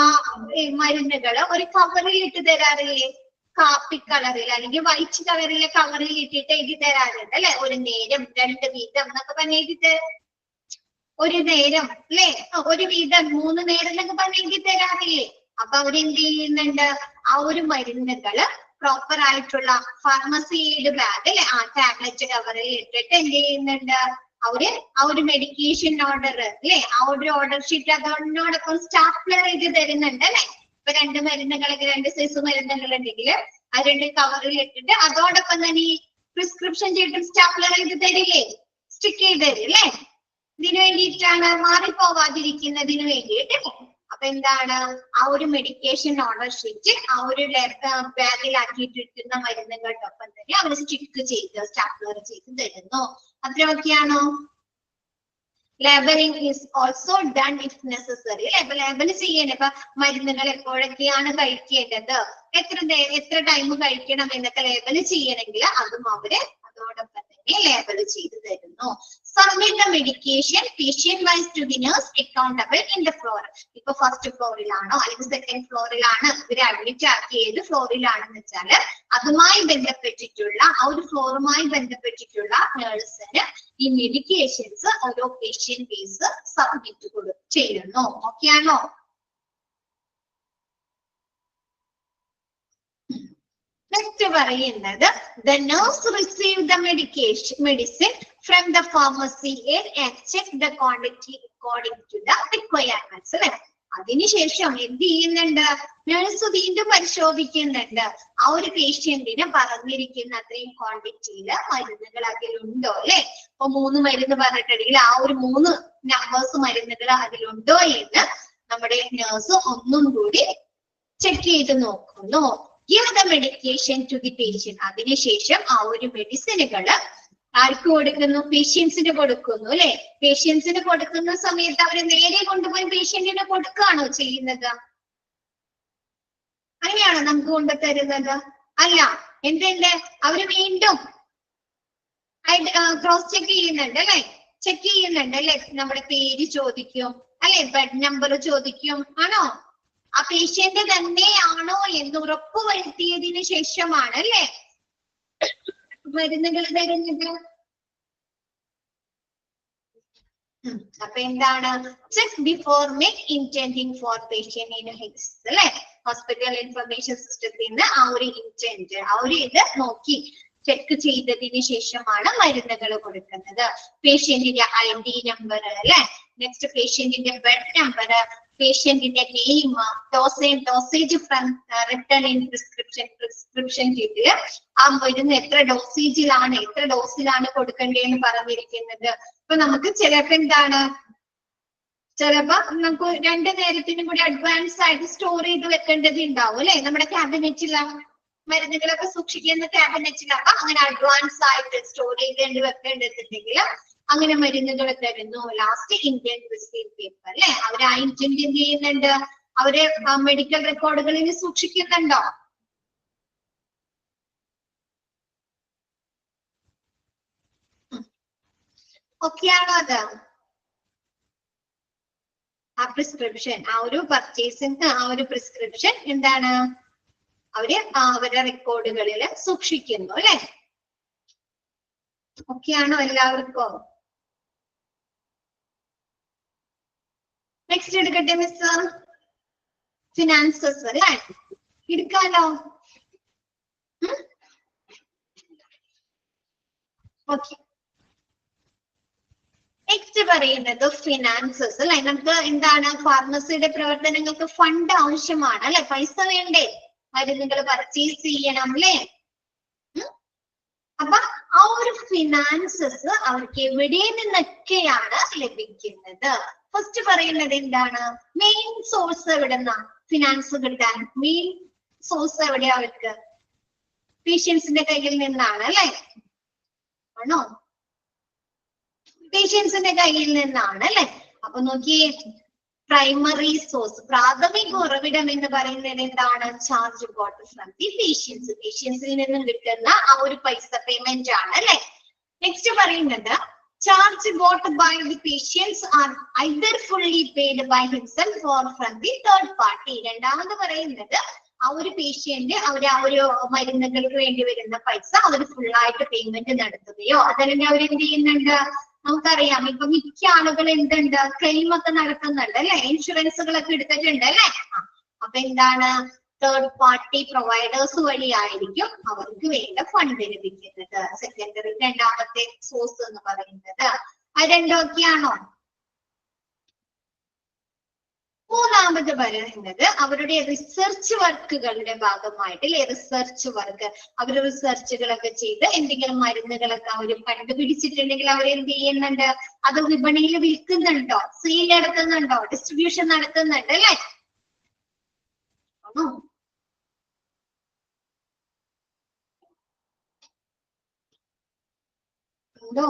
മരുന്നുകള് ഒരു കവറിൽ ഇട്ട് തരാറില്ലേ? കാപ്പി കളറിൽ അല്ലെങ്കിൽ വൈറ്റ് കളറിലെ കവറിൽ ഇട്ടിട്ട് എഴുതി തരാറുണ്ട് അല്ലെ? ഒരു നേരം 2 വീതം എന്നൊക്കെ പറഞ്ഞ് എഴുതി ഒരു നേരം അല്ലെ? ഒരു വീതം 3 നേരം എന്നൊക്കെ പറഞ്ഞ് എഴുതി തരാറില്ലേ? അപ്പൊ അവരെന്ത് ചെയ്യുന്നുണ്ട്? ആ ഒരു മരുന്നുകള് പ്രോപ്പർ ആയിട്ടുള്ള ഫാർമസിയുടെ ബാഗ് അല്ലെ? ആ ടാബ്ലറ്റ് കവറിൽ ഇട്ടിട്ട് എന്ത് ചെയ്യുന്നുണ്ട്? അവര് ആ ഒരു മെഡിക്കേഷൻ ഓർഡർ അല്ലെ? ആ ഒരു ഓർഡർ ഷീറ്റ് അതോടൊപ്പം സ്റ്റാപ്ലർ ചെയ്ത് തരുന്നുണ്ട് അല്ലെ? ഇപ്പൊ 2 മരുന്നുകളൊക്കെ 2 സൈസ് മരുന്നുകൾ ഉണ്ടെങ്കിൽ ആ 2 കവറിൽ ഇട്ടിട്ട് അതോടൊപ്പം തന്നെ ഈ പ്രിസ്ക്രിപ്ഷൻ ചെയ്തിട്ട് സ്റ്റാപ്ലർ ചെയ്ത് തരില്ലേ? സ്റ്റിക്ക് ചെയ്ത് തരും അല്ലേ? ഇതിനു വേണ്ടിയിട്ടാണ്, മാറിപ്പോവാതിരിക്കുന്നതിന് വേണ്ടിയിട്ട്. അപ്പൊ എന്താണ് ആ ഒരു മെഡിക്കേഷൻ ഓർഡർ ഷീറ്റ് ആ ഒരു ബാഗിലാക്കിയിട്ടിരിക്കുന്ന മരുന്നുകൾക്കൊപ്പം തന്നെ അവർ സ്റ്റിക്ക് ചെയ്ത് സ്റ്റാപ്ലർ ചെയ്ത് തരുന്നു. അത്രയൊക്കെയാണോ? Labelling is also done if necessary. Label ചെയ്യണം. ഇപ്പൊ മരുന്നുകൾ എപ്പോഴൊക്കെയാണ് കഴിക്കേണ്ടത്, എത്ര ടൈം കഴിക്കണം എന്നൊക്കെ ലേബൽ ചെയ്യണമെങ്കിൽ അതും അവര് അതോടൊപ്പം തന്നെ ലേബൽ ചെയ്ത് തരുന്നു. Submit the medication patient wise to the nurse accountable in the floor. ഇപ്പൊ ഫസ്റ്റ് ഫ്ലോറിലാണോ അല്ലെങ്കിൽ സെക്കൻഡ് ഫ്ലോറിലാണ് ഇവരെ അഡ്മിറ്റ് ആക്കിയത് ഫ്ലോറിലാണെന്ന് വെച്ചാല് അതുമായി ബന്ധപ്പെട്ടിട്ടുള്ള ആ ഒരു ഫ്ലോറുമായി ബന്ധപ്പെട്ടിട്ടുള്ള നേഴ്സിന് ഈ മെഡിക്കേഷൻസ് ഓരോ പേഷ്യന്റ് കേസ് സബ്മിറ്റ് ചെയ്യുന്നു. ഓക്കെ ആണോ? നെക്സ്റ്റ് പറയുന്നത് the nurse received the medicine from the pharmacy and check the quantity according to the requirements. അല്ലെ? അതിനുശേഷം എന്ത് ചെയ്യുന്നുണ്ട്? നഴ്സ് വീണ്ടും പരിശോധിക്കുന്നുണ്ട് ആ ഒരു പേഷ്യന്റിന് പറഞ്ഞിരിക്കുന്ന അത്രയും ക്വാണ്ടിറ്റിയില് മരുന്നുകൾ അതിലുണ്ടോ അല്ലെ. ഇപ്പൊ 3 മരുന്ന് പറഞ്ഞിട്ടുണ്ടെങ്കിൽ ആ ഒരു 3 നമ്പേഴ്സ് മരുന്നുകൾ അതിലുണ്ടോ എന്ന് നമ്മുടെ നഴ്സ് ഒന്നും കൂടി ചെക്ക് ചെയ്ത് നോക്കുന്നു. Give the medication to the patient. അതിനുശേഷം ആ ഒരു മെഡിസിനുകള് ആർക്ക് കൊടുക്കുന്നു? പേഷ്യൻസിന് കൊടുക്കുന്നു അല്ലെ. പേഷ്യൻസിന് കൊടുക്കുന്ന സമയത്ത് അവര് നേരെ കൊണ്ടുപോയി പേഷ്യന്റിന് കൊടുക്കുകയാണോ ചെയ്യുന്നത്? അങ്ങനെയാണോ നമുക്ക് കൊണ്ടുതരുന്നത്? അല്ല. എന്തുണ്ട്? അവര് വീണ്ടും ക്രോസ് ചെക്ക് ചെയ്യുന്നുണ്ട് അല്ലെ. ചെക്ക് ചെയ്യുന്നുണ്ട് അല്ലെ. നമ്മുടെ പേര് ചോദിക്കും അല്ലെ, ബെഡ് നമ്പർ ചോദിക്കും. ആണോ? ആ പേഷ്യന്റ് തന്നെയാണോ എന്ന് ഉറപ്പ് വരുത്തിയതിനു ശേഷമാണ് അല്ലെ മരുന്നുകൾ തരുന്നത്. അപ്പൊ എന്താണ്? Check before make intending for patient in health അല്ലെ. ഹോസ്പിറ്റൽ ഇൻഫർമേഷൻ സിസ്റ്റത്തിൽ നിന്ന് ആ ഒരു ഇന്റന്റ് ആ ഒരു ഇത് നോക്കി ചെക്ക് ചെയ്തതിന് ശേഷമാണ് മരുന്നുകൾ കൊടുക്കുന്നത്. പേഷ്യന്റിന്റെ ID നമ്പർ അല്ലെ, നെക്സ്റ്റ് പേഷ്യന്റിന്റെ ബെഡ് നമ്പർ, പേഷ്യന്റിന്റെ name, dosage from written in prescription ഷീറ്റില് ആ മരുന്ന് എത്ര ഡോസിലാണ് കൊടുക്കേണ്ടതെന്ന് പറഞ്ഞിരിക്കുന്നത്. അപ്പൊ നമുക്ക് ചിലപ്പോ എന്താണ്, ചിലപ്പോ നമുക്ക് 2 നേരത്തിനും കൂടി അഡ്വാൻസ് ആയിട്ട് സ്റ്റോർ ചെയ്ത് വെക്കേണ്ടത് ഉണ്ടാവും അല്ലെ. നമ്മുടെ ക്യാബിനറ്റിലാണ് മരുന്നുകളൊക്കെ സൂക്ഷിക്കുന്ന ക്യാബിനറ്റിലാണ്. അങ്ങനെ അഡ്വാൻസ് ആയിട്ട് സ്റ്റോർ ചെയ്ത് വെക്കേണ്ടതുണ്ടെങ്കിൽ അങ്ങനെ മരുന്നുകൾ തരുന്നു. ലാസ്റ്റ് ഇന്ത്യൻ റിസീപ്റ്റ് പേപ്പർ അല്ലെ. അവര് ആ ഇന്ത്യൻ എന്ത് ചെയ്യുന്നുണ്ട്? അവര് മെഡിക്കൽ റെക്കോർഡുകളിൽ സൂക്ഷിക്കുന്നുണ്ടോ? ഓക്കെയാണോ അത്? ആ പ്രിസ്ക്രിപ്ഷൻ ആ ഒരു പർച്ചേസിന് ആ ഒരു പ്രിസ്ക്രിപ്ഷൻ എന്താണ് അവര് അവരുടെ റെക്കോർഡുകളിൽ സൂക്ഷിക്കുന്നു അല്ലെ. ഓക്കെയാണോ എല്ലാവർക്കും? നെക്സ്റ്റ് എടുക്കട്ടെ മിസ്. ഫിനാൻസസ് അല്ലെ, എടുക്കാലോ. ഓക്കെ, നെക്സ്റ്റ് പറയുന്നത് ഫിനാൻസസ് അല്ലെ. നമുക്ക് എന്താണ്, ഫാർമസിയുടെ പ്രവർത്തനങ്ങൾക്ക് ഫണ്ട് ആവശ്യമാണ് അല്ലെ. പൈസ വേണ്ടേ? മരുന്നുകൾ പർച്ചേസ് ചെയ്യണം അല്ലെ. അപ്പൊ ആ ഒരു ഫിനാൻസസ് അവർക്ക് എവിടെ നിന്നൊക്കെയാണ് ലഭിക്കുന്നത്? ഫസ്റ്റ് പറയുന്നത് എന്താണ്? മെയിൻ സോഴ്സ് എവിടെ നിന്നാണ് ഫിനാൻസ് കിട്ടാൻ? മെയിൻ സോഴ്സ് എവിടെയാ അവർക്ക്? പേഷ്യൻസിന്റെ കയ്യിൽ നിന്നാണ് അല്ലെ. ആണോ? പേഷ്യൻസിന്റെ കയ്യിൽ നിന്നാണ് അല്ലെ. അപ്പൊ നോക്കിയേ, പ്രൈമറി സോഴ്സ് പ്രാഥമിക ഉറവിടം എന്ന് പറയുന്നത് എന്താണ്? Charge got from the patients. പേഷ്യൻസിൽ നിന്നും കിട്ടുന്ന ആ ഒരു പൈസ പേയ്മെന്റ് ആണ് അല്ലെ. നെക്സ്റ്റ് പറയുന്നത് charge got by the patients are either fully paid by himself or from the third party. രണ്ടാമത് പറയുന്നത് ആ ഒരു പേഷ്യന്റ് അവര് ആ ഒരു മരുന്നുകൾക്ക് വേണ്ടി വരുന്ന പൈസ അവർ ഫുള്ളായിട്ട് പേയ്മെന്റ് നടത്തുകയോ അതല്ലെങ്കിൽ അവരെന്ത് ചെയ്യുന്നുണ്ട്? നമുക്കറിയാം, ഇപ്പൊ മിക്ക ആളുകൾ എന്തുണ്ട്, ക്ലെയിം ഒക്കെ നടത്തുന്നുണ്ട് അല്ലെ, ഇൻഷുറൻസുകളൊക്കെ എടുത്തിട്ടുണ്ട് അല്ലെ. അപ്പൊ എന്താണ്, തേർഡ് പാർട്ടി പ്രൊവൈഡേഴ്സ് വഴിയായിരിക്കും അവർക്ക് വേണ്ട ഫണ്ട് ലഭിക്കുന്നത്. സെക്കൻഡറി രണ്ടാമത്തെ സോഴ്സ് എന്ന് പറയുന്നത് അത് രണ്ടൊക്കെയാണോ? മൂന്നാമത് പറയുന്നത് അവരുടെ റിസർച്ച് വർക്കുകളുടെ ഭാഗമായിട്ട് റിസർച്ച് വർക്ക് അവർ റിസർച്ചുകളൊക്കെ ചെയ്ത് എന്തെങ്കിലും മരുന്നുകളൊക്കെ അവർ കണ്ടുപിടിച്ചിട്ടുണ്ടെങ്കിൽ അവർ എന്ത് ചെയ്യുന്നുണ്ട്, അത് വിപണിയിൽ വിൽക്കുന്നുണ്ടോ, സെയിൽ നടത്തുന്നുണ്ടോ, ഡിസ്ട്രിബ്യൂഷൻ നടത്തുന്നുണ്ട് അല്ലെ? ഉണ്ടോ?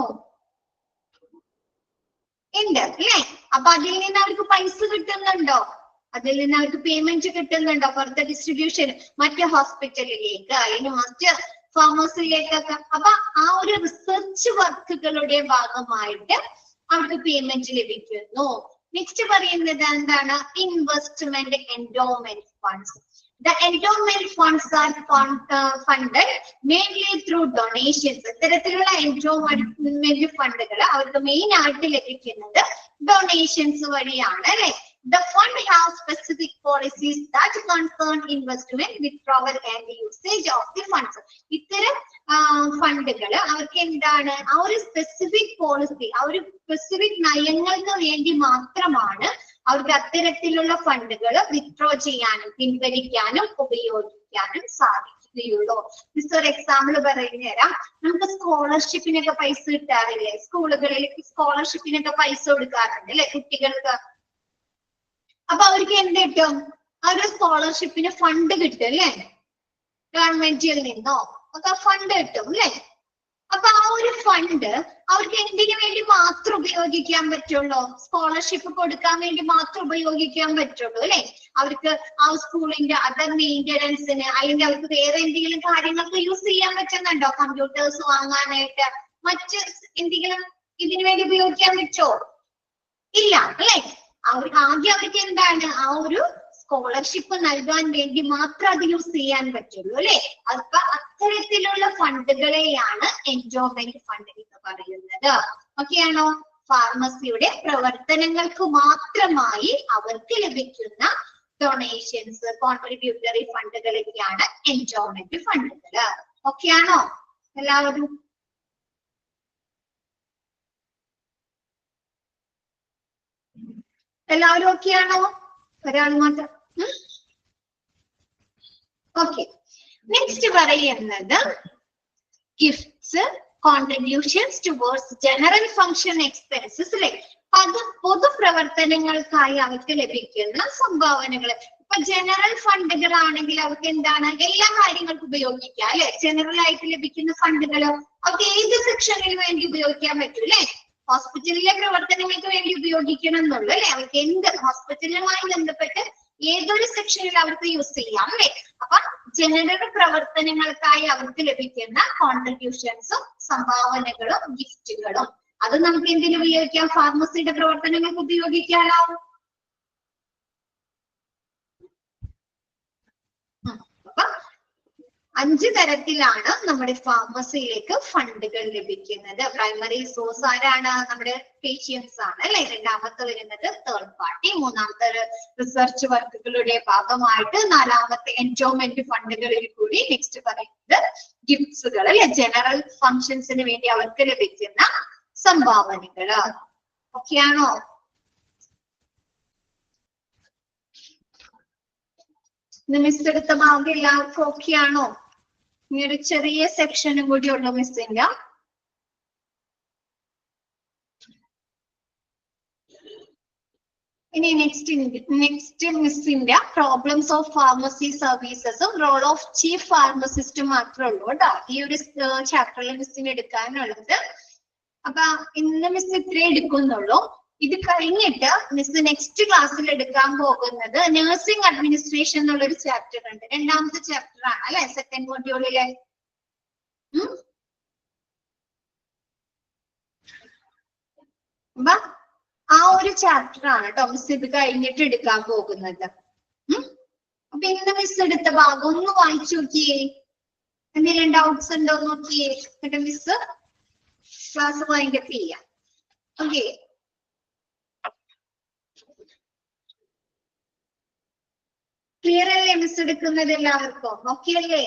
ഉണ്ട് അല്ലേ? അപ്പൊ അതിൽ നിന്ന് അവർക്ക് പൈസ കിട്ടുന്നുണ്ടോ? അതിൽ നിന്ന് അവർക്ക് പേയ്മെന്റ് കിട്ടുന്നുണ്ടോ? ഫർദർ ഡിസ്ട്രിബ്യൂഷൻ മറ്റ് ഹോസ്പിറ്റലിലേക്ക് അല്ലെങ്കിൽ മറ്റ് ഫാർമസിയിലേക്കൊക്കെ. അപ്പൊ ആ ഒരു റിസർച്ച് വർക്കുകളുടെ ഭാഗമായിട്ട് അവർക്ക് പേയ്മെന്റ് ലഭിക്കുന്നു. നെക്സ്റ്റ് പറയുന്നത് എന്താണ്? Investment endowment funds. The endowment funds are funded mainly through donations. ഇത്തരത്തിലുള്ള എൻഡോമെന്റ് ഫണ്ടുകൾ അവർക്ക് മെയിൻ ആയിട്ട് ലഭിക്കുന്നത് ഡൊണേഷൻസ് വഴിയാണ് അല്ലെ? The fund has specific policies that concern investment, withdrawal and usage of the funds. ഇത്തരം ഫണ്ടുകൾ അവർക്ക് എന്താണ്, ആ ഒരു സ്പെസിഫിക് പോളിസി, ആ ഒരു സ്പെസിഫിക് നയങ്ങൾക്ക് വേണ്ടി മാത്രമാണ് അവർക്ക് അത്തരത്തിലുള്ള ഫണ്ടുകൾ വിത്ഡ്രോ ചെയ്യാനും പിൻവലിക്കാനും ഉപയോഗിക്കാനും സാധിക്കുകയുള്ളൂ. മിസ് ഒരു എക്സാമ്പിൾ പറഞ്ഞു തരാം. നമുക്ക് സ്കോളർഷിപ്പിനൊക്കെ പൈസ കിട്ടാറില്ലേ? സ്കൂളുകളിൽ സ്കോളർഷിപ്പിനൊക്കെ പൈസ കൊടുക്കാറുണ്ട് അല്ലെ കുട്ടികൾക്ക്? അപ്പൊ അവർക്ക് എന്ത് കിട്ടും? ആ ഒരു സ്കോളർഷിപ്പിന് ഫണ്ട് കിട്ടും അല്ലെ? ഗവൺമെന്റിൽ നിന്നോ ഒക്കെ ഫണ്ട് കിട്ടും അല്ലെ? അപ്പൊ ആ ഒരു ഫണ്ട് അവർക്ക് എന്തിനു വേണ്ടി മാത്രം ഉപയോഗിക്കാൻ പറ്റുള്ളൂ? സ്കോളർഷിപ്പ് കൊടുക്കാൻ വേണ്ടി മാത്രം ഉപയോഗിക്കാൻ പറ്റുള്ളൂ അല്ലെ? അവർക്ക് ആ സ്കൂളിന്റെ അതർ മെയിന്റനൻസിന് അല്ലെങ്കിൽ അവർക്ക് വേറെ എന്തെങ്കിലും കാര്യങ്ങൾക്ക് യൂസ് ചെയ്യാൻ പറ്റുന്നുണ്ടോ? കമ്പ്യൂട്ടേഴ്സ് വാങ്ങാനായിട്ട് മറ്റ് എന്തെങ്കിലും ഇതിനു വേണ്ടി ഉപയോഗിക്കാൻ പറ്റോ? ഇല്ല അല്ലെ? ആദ്യം അവർക്ക് എന്താണ്, ആ ഒരു സ്കോളർഷിപ്പ് നൽകാൻ വേണ്ടി മാത്രം അത് യൂസ് ചെയ്യാൻ പറ്റുള്ളൂ അല്ലെ? അപ്പൊ അത്തരത്തിലുള്ള ഫണ്ടുകളെയാണ് എൻഡോമെന്റ് ഫണ്ട് എന്ന് പറയുന്നത്. ഓക്കെയാണോ? ഫാർമസിയുടെ പ്രവർത്തനങ്ങൾക്ക് മാത്രമായി അവർക്ക് ലഭിക്കുന്ന ഡൊണേഷൻസ്, കോൺട്രിബ്യൂട്ടറി ഫണ്ടുകളൊക്കെയാണ് എൻഡോമെന്റ് ഫണ്ടുകൾ. ഓക്കെയാണോ എല്ലാവരും? എല്ലാവരും ഓക്കെയാണോ? ഒരാൾ മാത്രം. ഓക്കെ. നെക്സ്റ്റ് പറയുന്നത് gifts, contributions towards general function expenses അല്ലെ? പൊതുപ്രവർത്തനങ്ങൾക്കായി അവർക്ക് ലഭിക്കുന്ന സംഭാവനകൾ. ഇപ്പൊ ജനറൽ ഫണ്ടുകളാണെങ്കിൽ അവർക്ക് എന്താണ്, എല്ലാ കാര്യങ്ങൾക്കും ഉപയോഗിക്കാം അല്ലെ? ജനറൽ ആയിട്ട് ലഭിക്കുന്ന ഫണ്ടുകൾ അവർക്ക് ഏത് സെക്ഷനിൽ വേണ്ടി ഉപയോഗിക്കാൻ പറ്റും അല്ലെ? ഹോസ്പിറ്റലിലെ പ്രവർത്തനങ്ങൾക്ക് വേണ്ടി ഉപയോഗിക്കണം എന്നുള്ളൂ അല്ലെ? അവർക്ക് എന്ത് ഹോസ്പിറ്റലുമായി ബന്ധപ്പെട്ട് ഏതൊരു സെക്ഷനിൽ അവർക്ക് യൂസ് ചെയ്യാം അല്ലെ? അപ്പൊ ജനറൽ പ്രവർത്തനങ്ങൾക്കായി അവർക്ക് ലഭിക്കുന്ന കോൺട്രിബ്യൂഷൻസും സംഭാവനകളും ഗിഫ്റ്റുകളും അത് നമുക്ക് എന്തിനു ഉപയോഗിക്കാം? ഫാർമസിയുടെ പ്രവർത്തനങ്ങൾക്ക് ഉപയോഗിക്കാമോ? അപ്പൊ 5 തരത്തിലാണ് നമ്മുടെ ഫാർമസിയിലേക്ക് ഫണ്ടുകൾ ലഭിക്കുന്നത്. പ്രൈമറി സോഴ്സ് ആരാണ്? നമ്മുടെ പേഷ്യൻസ് ആണ് അല്ലെ? രണ്ടാമത്തെ വരുന്നത് തേർഡ് പാർട്ടി, മൂന്നാമത്തെ റിസർച്ച് വർക്കുകളുടെ ഭാഗമായിട്ട്, നാലാമത്തെ എൻഡോമെന്റ് ഫണ്ടുകളിൽ കൂടി, നെക്സ്റ്റ് പറയുന്നത് ഗിഫ്റ്റ്സുകൾ അല്ലെ? ജനറൽ ഫങ്ഷൻസിന് വേണ്ടി അവർക്ക് ലഭിക്കുന്ന സംഭാവനകള്. ഓക്കെയാണോ? മിസ് എടുത്ത ഭാഗം എല്ലാവർക്കും ഓക്കെയാണോ? ഈ ഒരു ചെറിയ സെക്ഷനും കൂടി ഉള്ളു മിസ്സിന്റെ. ഇനി നെക്സ്റ്റ് മിസ്സിന്റെ പ്രോബ്ലംസ് ഓഫ് ഫാർമസി സർവീസസും റോൾ ഓഫ് ചീഫ് ഫാർമസിസ്റ്റ് മാത്രമേ ഉള്ളൂ കേട്ടോ ഈ ഒരു ചാപ്റ്ററിൽ മിസ്സിന് എടുക്കാനുള്ളത്. അപ്പൊ ഇന്ന് മിസ് ഇത്രേ എടുക്കുന്നുള്ളൂ. ഇത് കഴിഞ്ഞിട്ട് മിസ് നെക്സ്റ്റ് ക്ലാസ്സിൽ എടുക്കാൻ പോകുന്നത് നഴ്സിംഗ് അഡ്മിനിസ്ട്രേഷൻ എന്നുള്ളൊരു ചാപ്റ്റർ ഉണ്ട്. രണ്ടാമത്തെ ചാപ്റ്റർ ആണ് അല്ലെ? സെക്കൻഡ് മൊഡ്യൂളിലെ. അപ്പൊ ആ ഒരു ചാപ്റ്റർ ആണ് കേട്ടോ മിസ് ഇത് കഴിഞ്ഞിട്ട് എടുക്കാൻ പോകുന്നത്. അപ്പൊ ഇന്ന് മിസ് എടുത്ത ഭാഗം ഒന്ന് വായിച്ചു നോക്കിയേ. എന്തെങ്കിലും ഡൗട്ട്സ് ഉണ്ടോ നോക്കിയേ. എന്നിട്ട് മിസ് ക്ലാസ് വൈൻഡപ്പ് ചെയ്യാം. ഓക്കെ. ക്ലിയർ അല്ലേ മിസ് എടുക്കുന്നത് എല്ലാവർക്കും? ഓക്കെ അല്ലേ?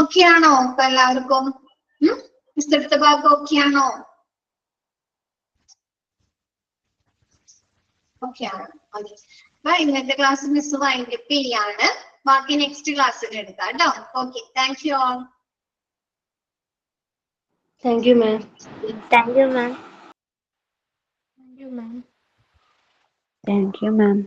ഓക്കെ ആണോ ഇപ്പൊ എല്ലാവർക്കും? മിസ് എടുത്ത ഭാഗം ഓക്കെ ആണോ? ഓക്കെ ആണ്. അപ്പൊ ഇന്നത്തെ ക്ലാസ് മിസ് വൈൻഡപ്പ് ചെയ്യാണ്. ബാക്കി നെക്സ്റ്റ് ക്ലാസ്സിൽ എടുക്കാം കേട്ടോ. Okay, thank you all. Thank you, ma'am. Thank you, ma'am. Thank you, ma'am. Thank you, ma'am.